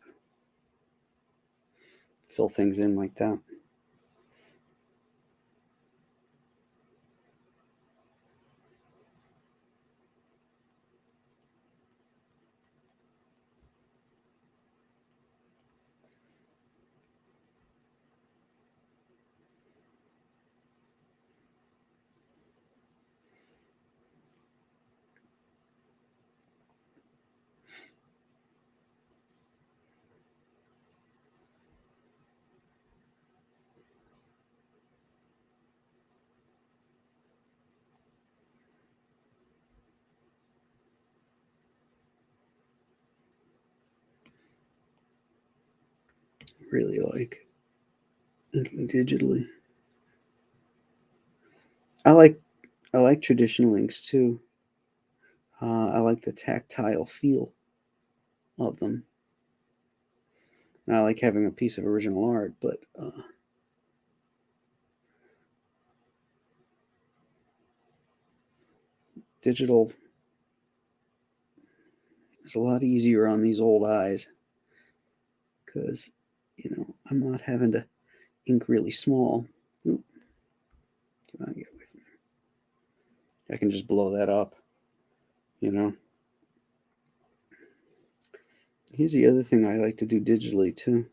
fill things in like that. Really like inking digitally. I like traditional inks too. I like the tactile feel of them. And I like having a piece of original art, but digital is a lot easier on these old eyes because, I'm not having to ink really small. Oop. Come on, get away from me. I can just blow that up, Here's the other thing I like to do digitally too.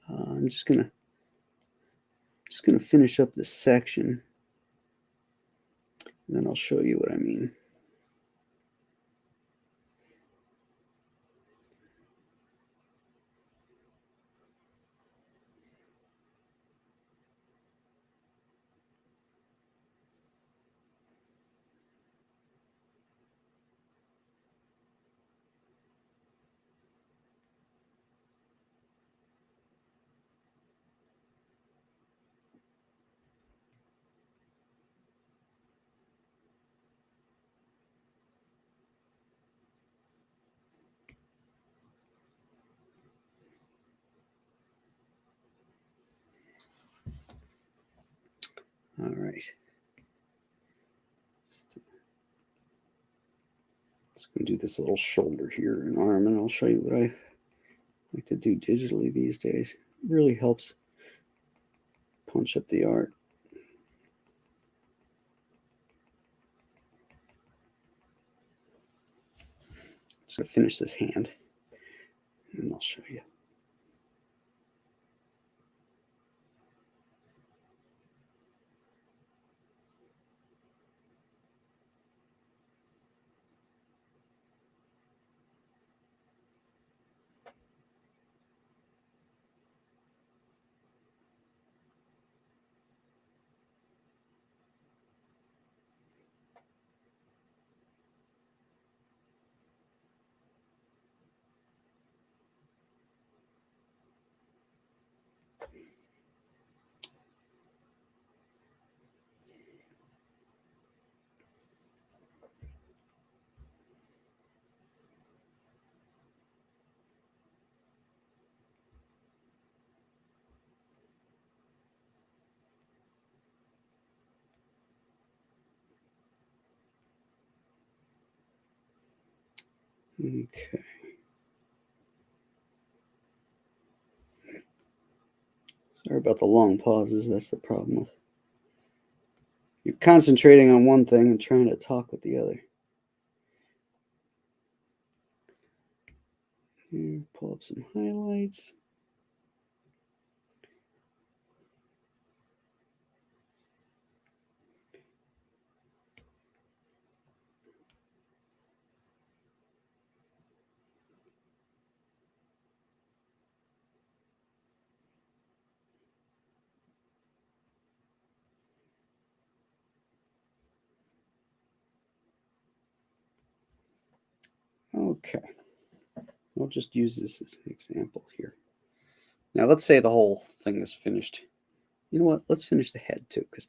I'm just gonna finish up this section, and then I'll show you what I mean. All right. Just going to do this little shoulder here and arm, and I'll show you what I like to do digitally these days. It really helps punch up the art. Just going to finish this hand, and I'll show you. Okay. Sorry about the long pauses. That's the problem with you're concentrating on one thing and trying to talk with the other. Here, pull up some highlights. Okay. We'll just use this as an example here. Now, let's say the whole thing is finished. You know what? Let's finish the head too, because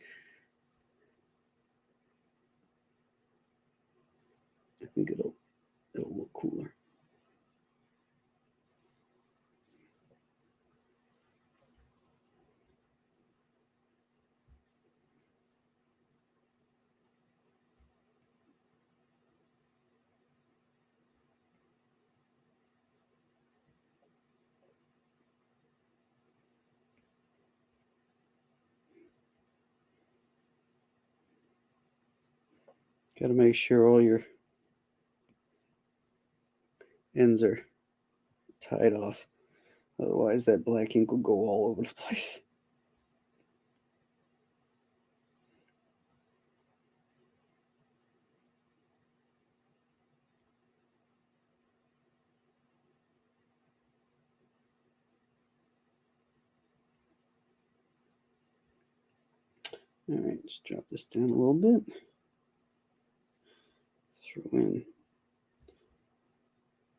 I think it'll look cooler. Got to make sure all your ends are tied off. Otherwise, that black ink will go all over the place. All right, just drop this down a little bit. Throw in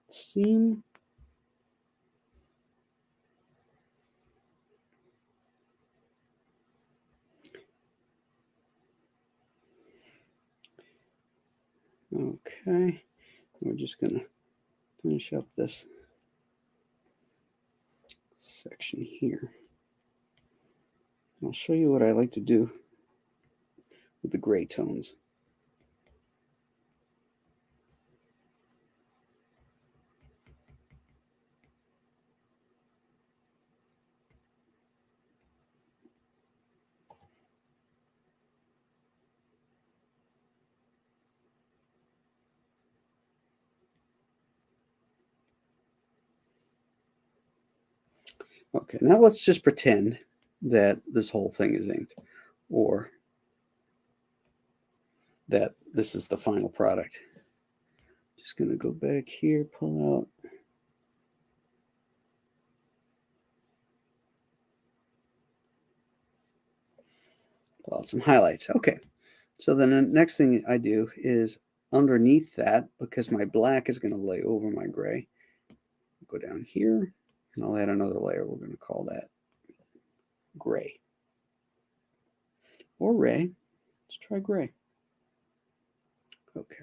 seam. Okay, we're just going to finish up this section here. I'll show you what I like to do with the gray tones. Okay, now let's just pretend that this whole thing is inked, or that this is the final product. Just going to go back here, pull out. Pull out some highlights. Okay, so then the next thing I do is underneath that, because my black is going to lay over my gray, go down here, and I'll add another layer. We're going to call that gray. Or Ray. Let's try gray. Okay.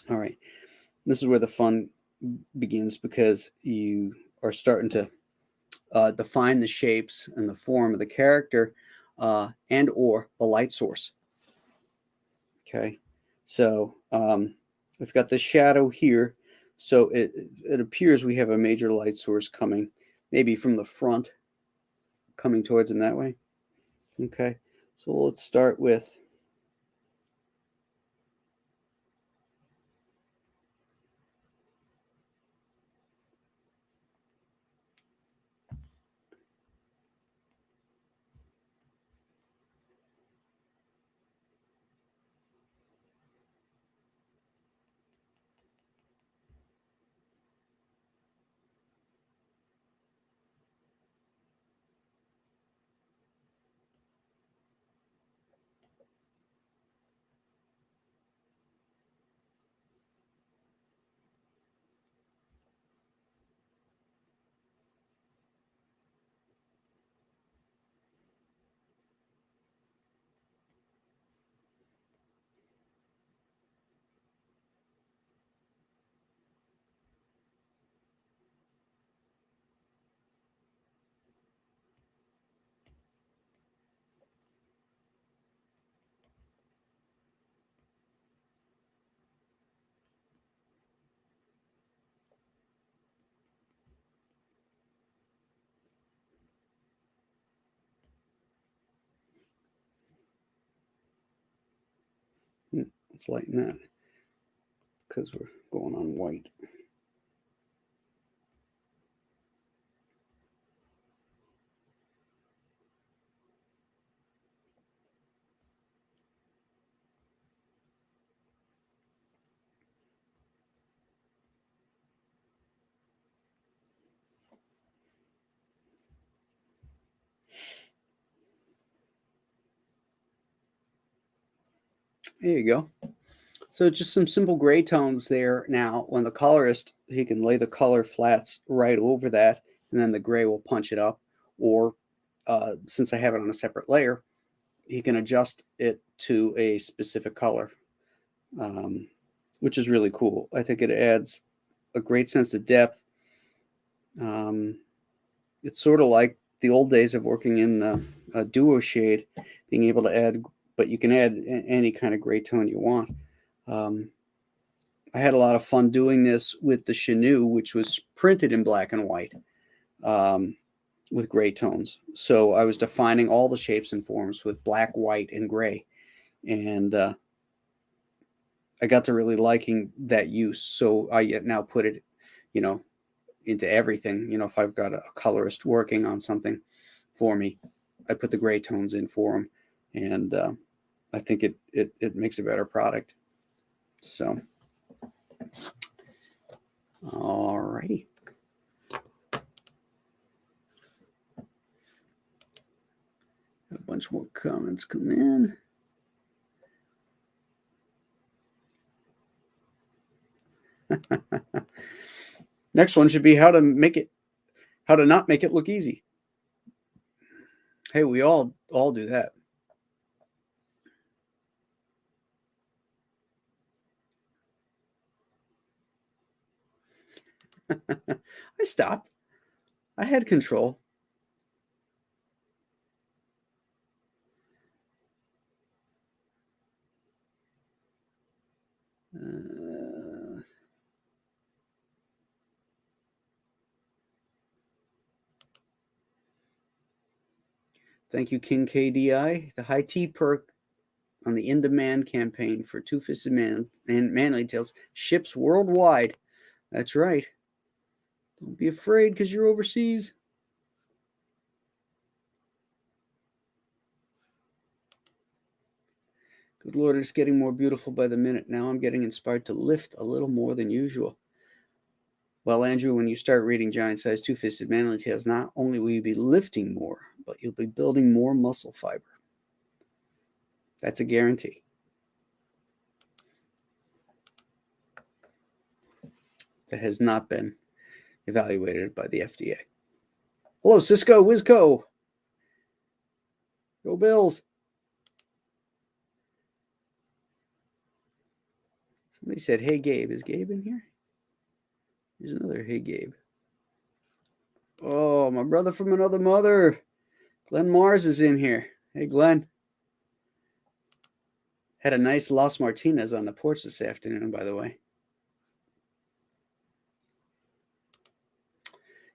All right. This is where the fun begins, because you are starting to define the shapes and the form of the character and or the light source. Okay. So we've got the shadow here. So it appears we have a major light source coming, maybe from the front, coming towards him that way. Okay. So let's start with let's lighten that, because we're going on white. There you go. So just some simple gray tones there. Now, when the colorist, he can lay the color flats right over that, and then the gray will punch it up. Or since I have it on a separate layer, he can adjust it to a specific color, which is really cool. I think it adds a great sense of depth. It's sort of like the old days of working in a duo shade, being able to add, but you can add any kind of gray tone you want. I had a lot of fun doing this with the Chenille, which was printed in black and white with gray tones. So I was defining all the shapes and forms with black, white, and gray. And I got to really liking that use. So I now put it, into everything. If I've got a colorist working on something for me, I put the gray tones in for them. And I think it makes a better product. So, all righty. A bunch more comments come in. Next one should be how to not make it look easy. Hey, we all do that. I stopped. I had control. Thank you, King KDI. The high tea perk on the in-demand campaign for Two-Fisted Man and Manly Tales ships worldwide. That's right. Don't be afraid because you're overseas. Good Lord, it's getting more beautiful by the minute. Now I'm getting inspired to lift a little more than usual. Well, Andrew, when you start reading Giant Size Two-Fisted Manly Tales, not only will you be lifting more, but you'll be building more muscle fiber. That's a guarantee. That has not been evaluated by the FDA. Hello, Cisco Wizco. Go Bills. Somebody said, hey, Gabe. Is Gabe in here? There's another hey, Gabe. Oh, my brother from another mother. Glenn Mars is in here. Hey, Glenn. Had a nice Las Martinez on the porch this afternoon, by the way.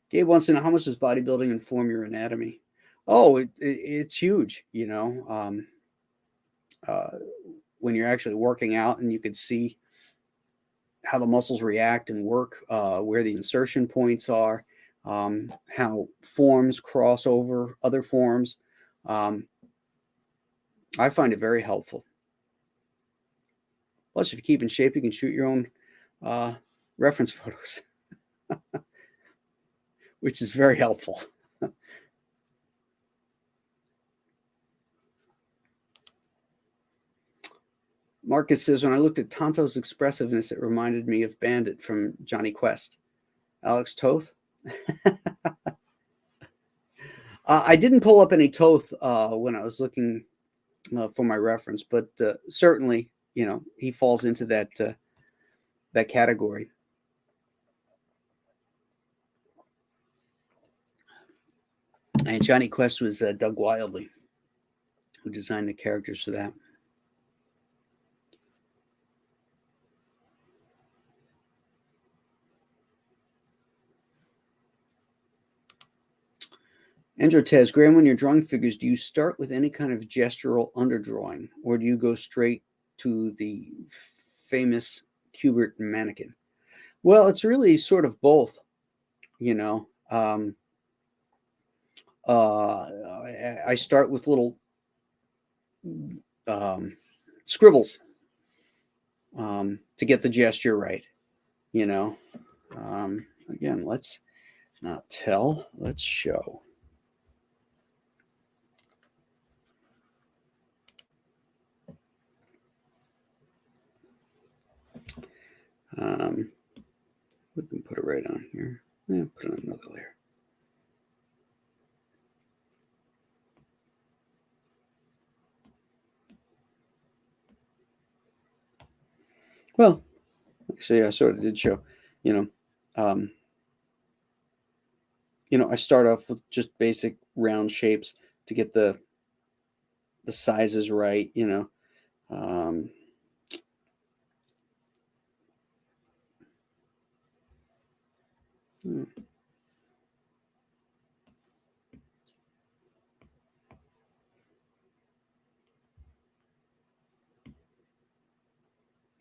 Gabe wants to know, how much does bodybuilding inform your anatomy? Oh, it's huge, when you're actually working out and you can see how the muscles react and work, where the insertion points are, how forms cross over other forms. I find it very helpful. Plus, if you keep in shape, you can shoot your own reference photos, which is very helpful. Marcus says, when I looked at Tonto's expressiveness, it reminded me of Bandit from Johnny Quest. Alex Toth? I didn't pull up any Toth when I was looking for my reference, but certainly, he falls into that category. And Johnny Quest was Doug Wildley, who designed the characters for that. Andrew Tez, Graham, when you're drawing figures, do you start with any kind of gestural underdrawing, or do you go straight to the famous Kubert mannequin? Well, it's really sort of both, I start with little scribbles to get the gesture right, Again, let's not tell, let's show. can put it right on here. Yeah, put it on another layer. Well, actually, I sort of did show, I start off with just basic round shapes to get the sizes right,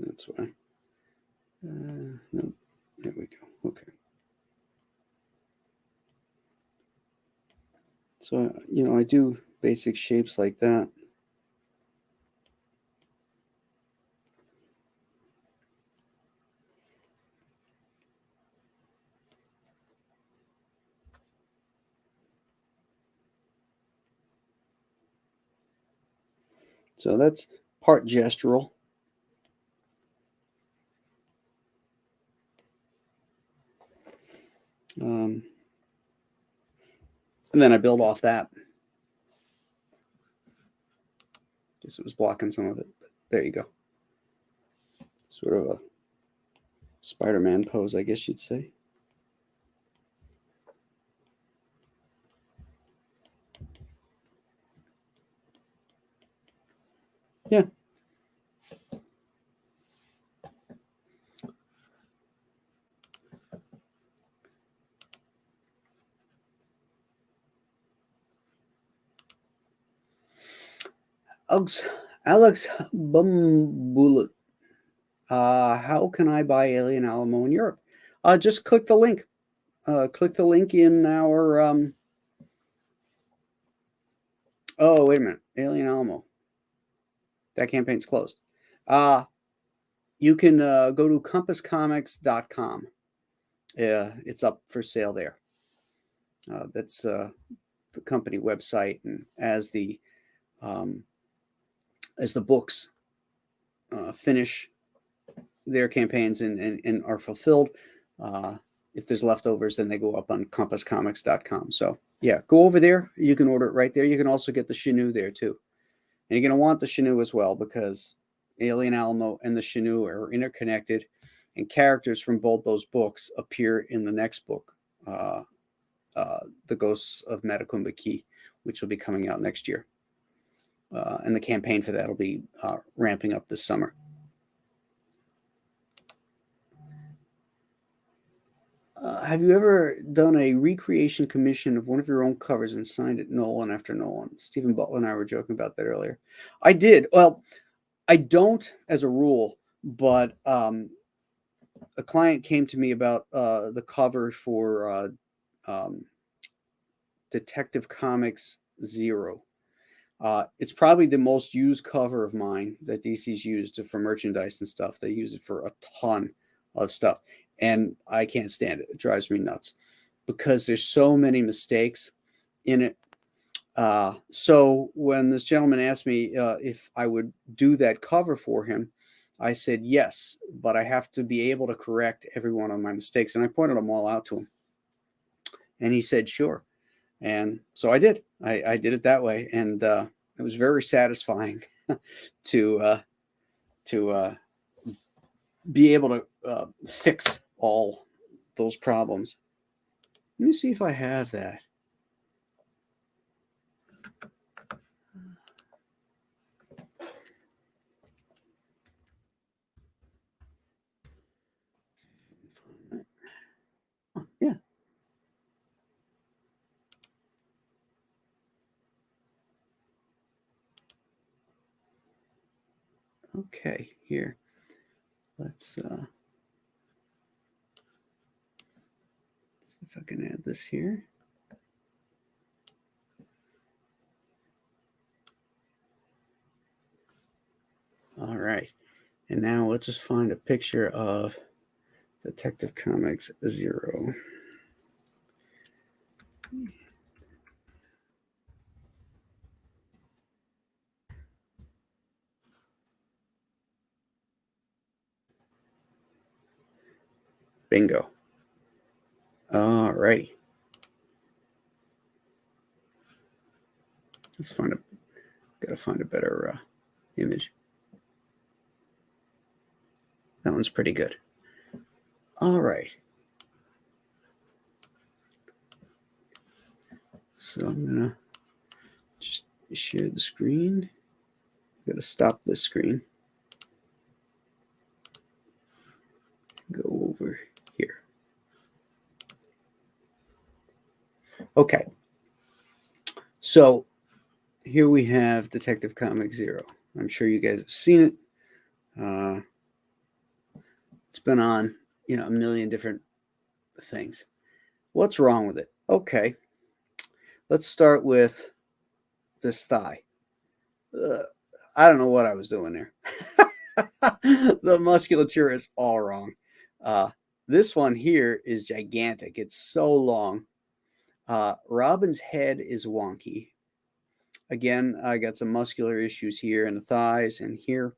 That's why. No, there we go. Okay. So, I do basic shapes like that. So that's part gestural. And then I build off that. Guess it was blocking some of it, but there you go. Sort of a Spider-Man pose, I guess you'd say. Yeah. Alex Bumbulut. How can I buy Alien Alamo in Europe? Just click the link. Click the link in our. Oh, wait a minute. Alien Alamo. That campaign's closed. You can go to compasscomics.com. It's up for sale there. That's the company website, and as the books finish their campaigns and are fulfilled, if there's leftovers, then they go up on compasscomics.com. So yeah, go over there. You can order it right there. You can also get the Chenoo there too. And you're going to want the Chenoo as well, because Alien Alamo and the Chenoo are interconnected, and characters from both those books appear in the next book, The Ghosts of Metakumba Key, which will be coming out next year. And the campaign for that will be ramping up this summer. Have you ever done a recreation commission of one of your own covers and signed it Nolan after Nolan? Stephen Butler and I were joking about that earlier. I did. Well, I don't as a rule, but a client came to me about the cover for Detective Comics 0. It's probably the most used cover of mine that DC's used for merchandise and stuff. They use it for a ton of stuff, and I can't stand it. It drives me nuts because there's so many mistakes in it. So when this gentleman asked me if I would do that cover for him, I said yes, but I have to be able to correct every one of my mistakes. And I pointed them all out to him. And he said, sure. And so I did. I did it that way. And it was very satisfying to be able to fix all those problems. Let me see if I have that. Yeah. Okay, here. Let's see if I can add this here. All right. And now let's just find a picture of Detective Comics 0. Bingo. All righty. Let's find gotta find a better image. That one's pretty good. All right. So I'm gonna just share the screen. Gotta stop this screen. Go over here. Okay. So here we have Detective Comics 0. I'm sure you guys have seen it. It's been on, a million different things. What's wrong with it? Okay. Let's start with this thigh. I don't know what I was doing there. The musculature is all wrong. This one here is gigantic. It's so long. Robin's head is wonky. Again, I got some muscular issues here in the thighs and here.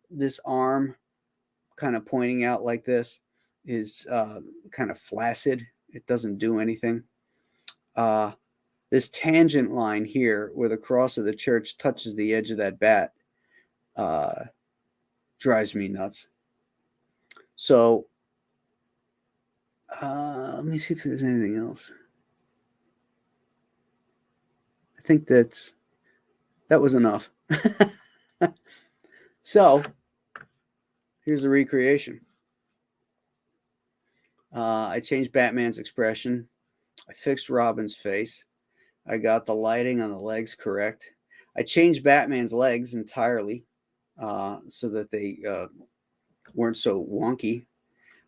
This arm kind of pointing out like this is kind of flaccid. It doesn't do anything. This tangent line here where the cross of the church touches the edge of that bat drives me nuts. So let me see if there's anything else. I think that was enough. So here's a recreation. I changed Batman's expression. I fixed Robin's face. I got the lighting on the legs correct. I changed Batman's legs entirely so that they weren't so wonky.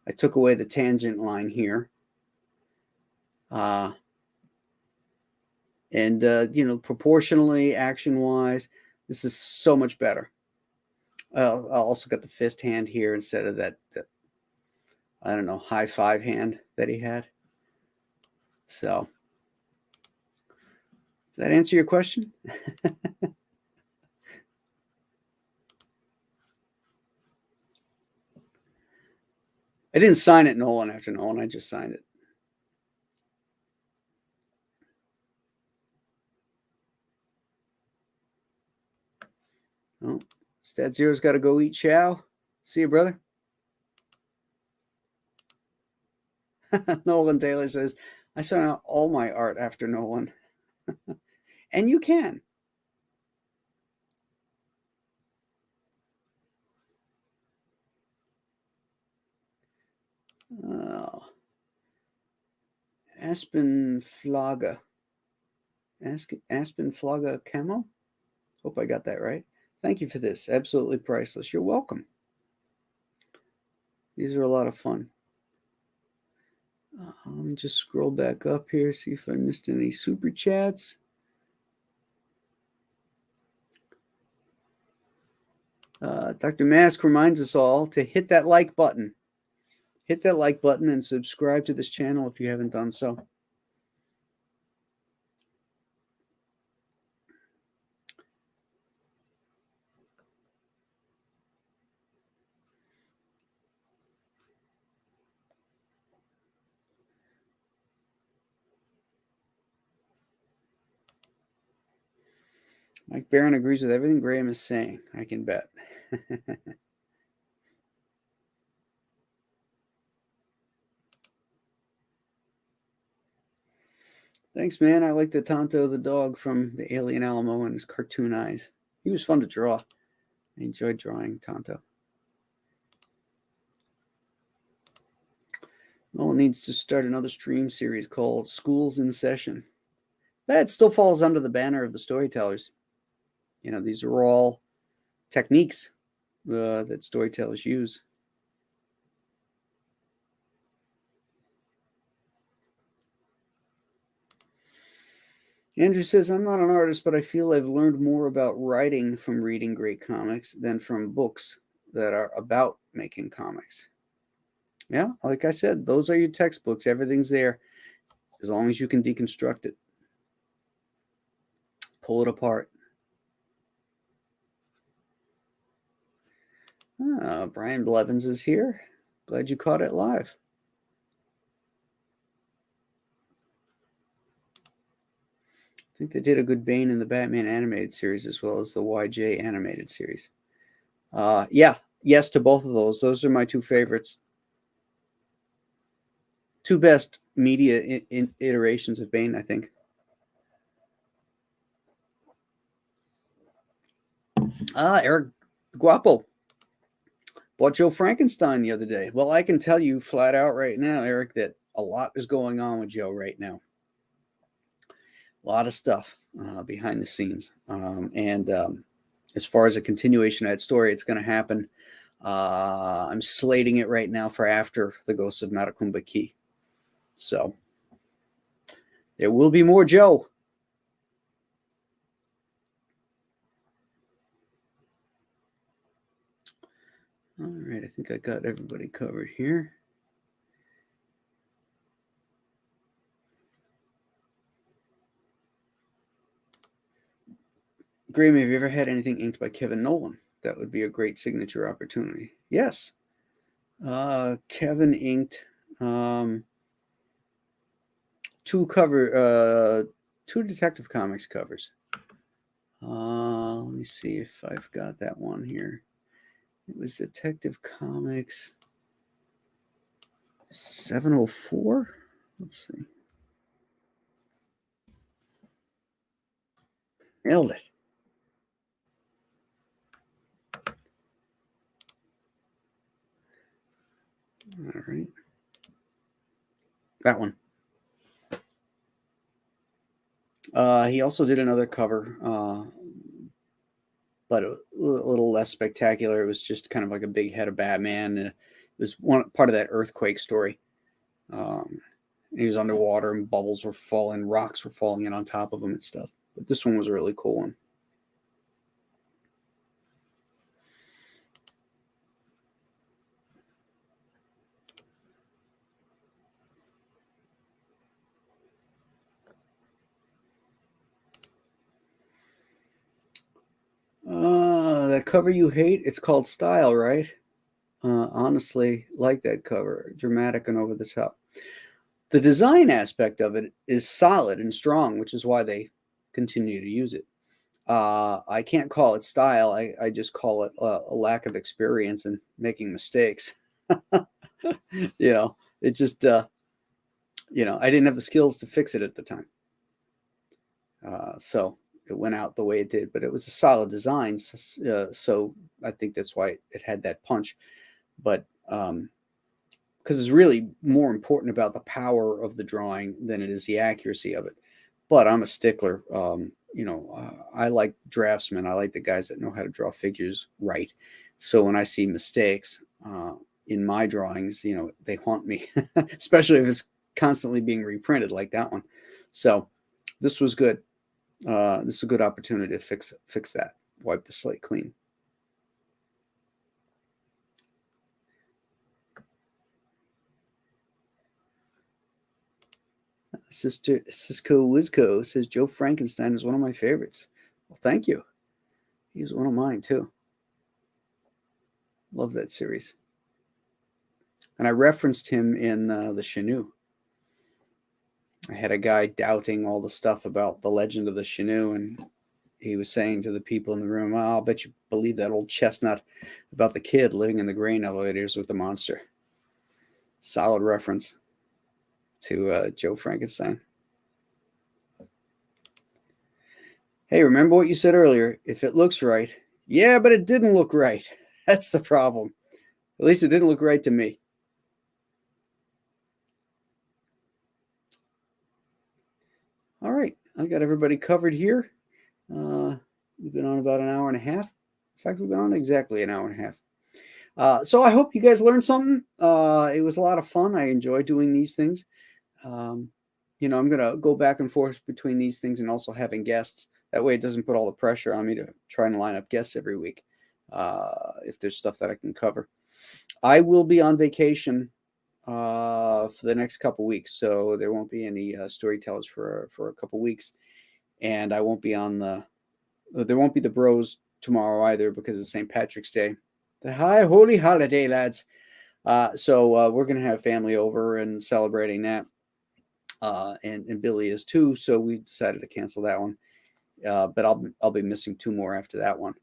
I took away the tangent line here. And proportionally, action-wise, this is so much better. I also got the fist hand here instead of that I don't know, high five hand that he had. So, does that answer your question? I didn't sign it Nolan after Nolan. I just signed it. Oh, Stat Zero's got to go eat chow. See you, brother. Nolan Taylor says, I sign out all my art after Nolan. And you can. Oh. Aspen Flaga Camo. Hope I got that right. Thank you for this. Absolutely priceless. You're welcome. These are a lot of fun. Let me just scroll back up here, see if I missed any super chats. Dr. Mask reminds us all to hit that like button. Hit that like button and subscribe to this channel if you haven't done so. Mike Barron agrees with everything Graham is saying. I can bet. Thanks, man. I like the Tonto the dog from the Alien Alamo and his cartoon eyes. He was fun to draw. I enjoyed drawing Tonto. Nolan needs to start another stream series called Schools in Session. That still falls under the banner of the Storytellers. These are all techniques that storytellers use. Andrew says, I'm not an artist, but I feel I've learned more about writing from reading great comics than from books that are about making comics. Yeah, like I said, those are your textbooks. Everything's there as long as you can deconstruct it. Pull it apart. Brian Blevins is here. Glad you caught it live. think they did a good Bane in the Batman animated series as well as the YJ animated series. Yeah, yes to both of those. Those are my two favorites. Two best media iterations of Bane, I think. Eric Guapo bought Joe Frankenstein the other day. Well, I can tell you flat out right now, Eric, that a lot is going on with Joe right now. A lot of stuff behind the scenes. As far as a continuation of that story, it's going to happen. I'm slating it right now for after the Ghosts of Matacumba Key. So there will be more Joe. All right, I think I got everybody covered here. Graham, have you ever had anything inked by Kevin Nolan? That would be a great signature opportunity. Yes. Kevin inked two Detective Comics covers. Let me see if I've got that one here. It was Detective Comics 704. Let's see. Nailed it. All right. That one. He also did another cover, but a little less spectacular. It was just kind of like a big head of Batman. It was part of that earthquake story. He was underwater and bubbles were falling, rocks were falling in on top of him and stuff. But this one was a really cool one. That cover you hate, it's called Style, right? Honestly, like that cover. Dramatic and over the top. The design aspect of it is solid and strong, which is why they continue to use it. I can't call it style. I just call it a lack of experience and making mistakes. It just, I didn't have the skills to fix it at the time. So it went out the way it did, but it was a solid design. So I think that's why it had that punch. But because it's really more important about the power of the drawing than it is the accuracy of it. But I'm a stickler. I like draftsmen. I like the guys that know how to draw figures right. So when I see mistakes in my drawings, they haunt me, especially if it's constantly being reprinted like that one. So this was good. This is a good opportunity to fix that, wipe the slate clean. Sister Cisco Wizco says Joe Frankenstein is one of my favorites. Well, thank you. He's one of mine too. Love that series. And I referenced him in the Chenoo. I had a guy doubting all the stuff about the legend of the Chenoo, and he was saying to the people in the room, "Oh, I'll bet you believe that old chestnut about the kid living in the grain elevators with the monster." Solid reference to Joe Frankenstein. Hey, remember what you said earlier? If it looks right. Yeah, but it didn't look right. That's the problem. At least it didn't look right to me. All right. I got everybody covered here. We've been on about an hour and a half. In fact, we've been on exactly an hour and a half. So I hope you guys learned something. It was a lot of fun. I enjoy doing these things. I'm going to go back and forth between these things and also having guests. That way it doesn't put all the pressure on me to try and line up guests every week if there's stuff that I can cover. I will be on vacation for the next couple weeks, so there won't be any storytellers for a couple weeks. And I won't be there won't be the bros tomorrow either because it's St. Patrick's Day. The high holy holiday, lads. So we're going to have family over and celebrating that. and Billy is too. So we decided to cancel that one. But I'll be missing 2 more after that one.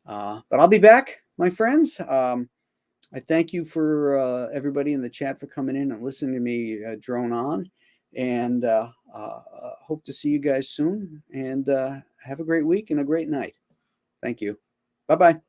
But I'll be back, my friends. I thank you for everybody in the chat for coming in and listening to me drone on, and hope to see you guys soon. And have a great week and a great night. Thank you. Bye-bye.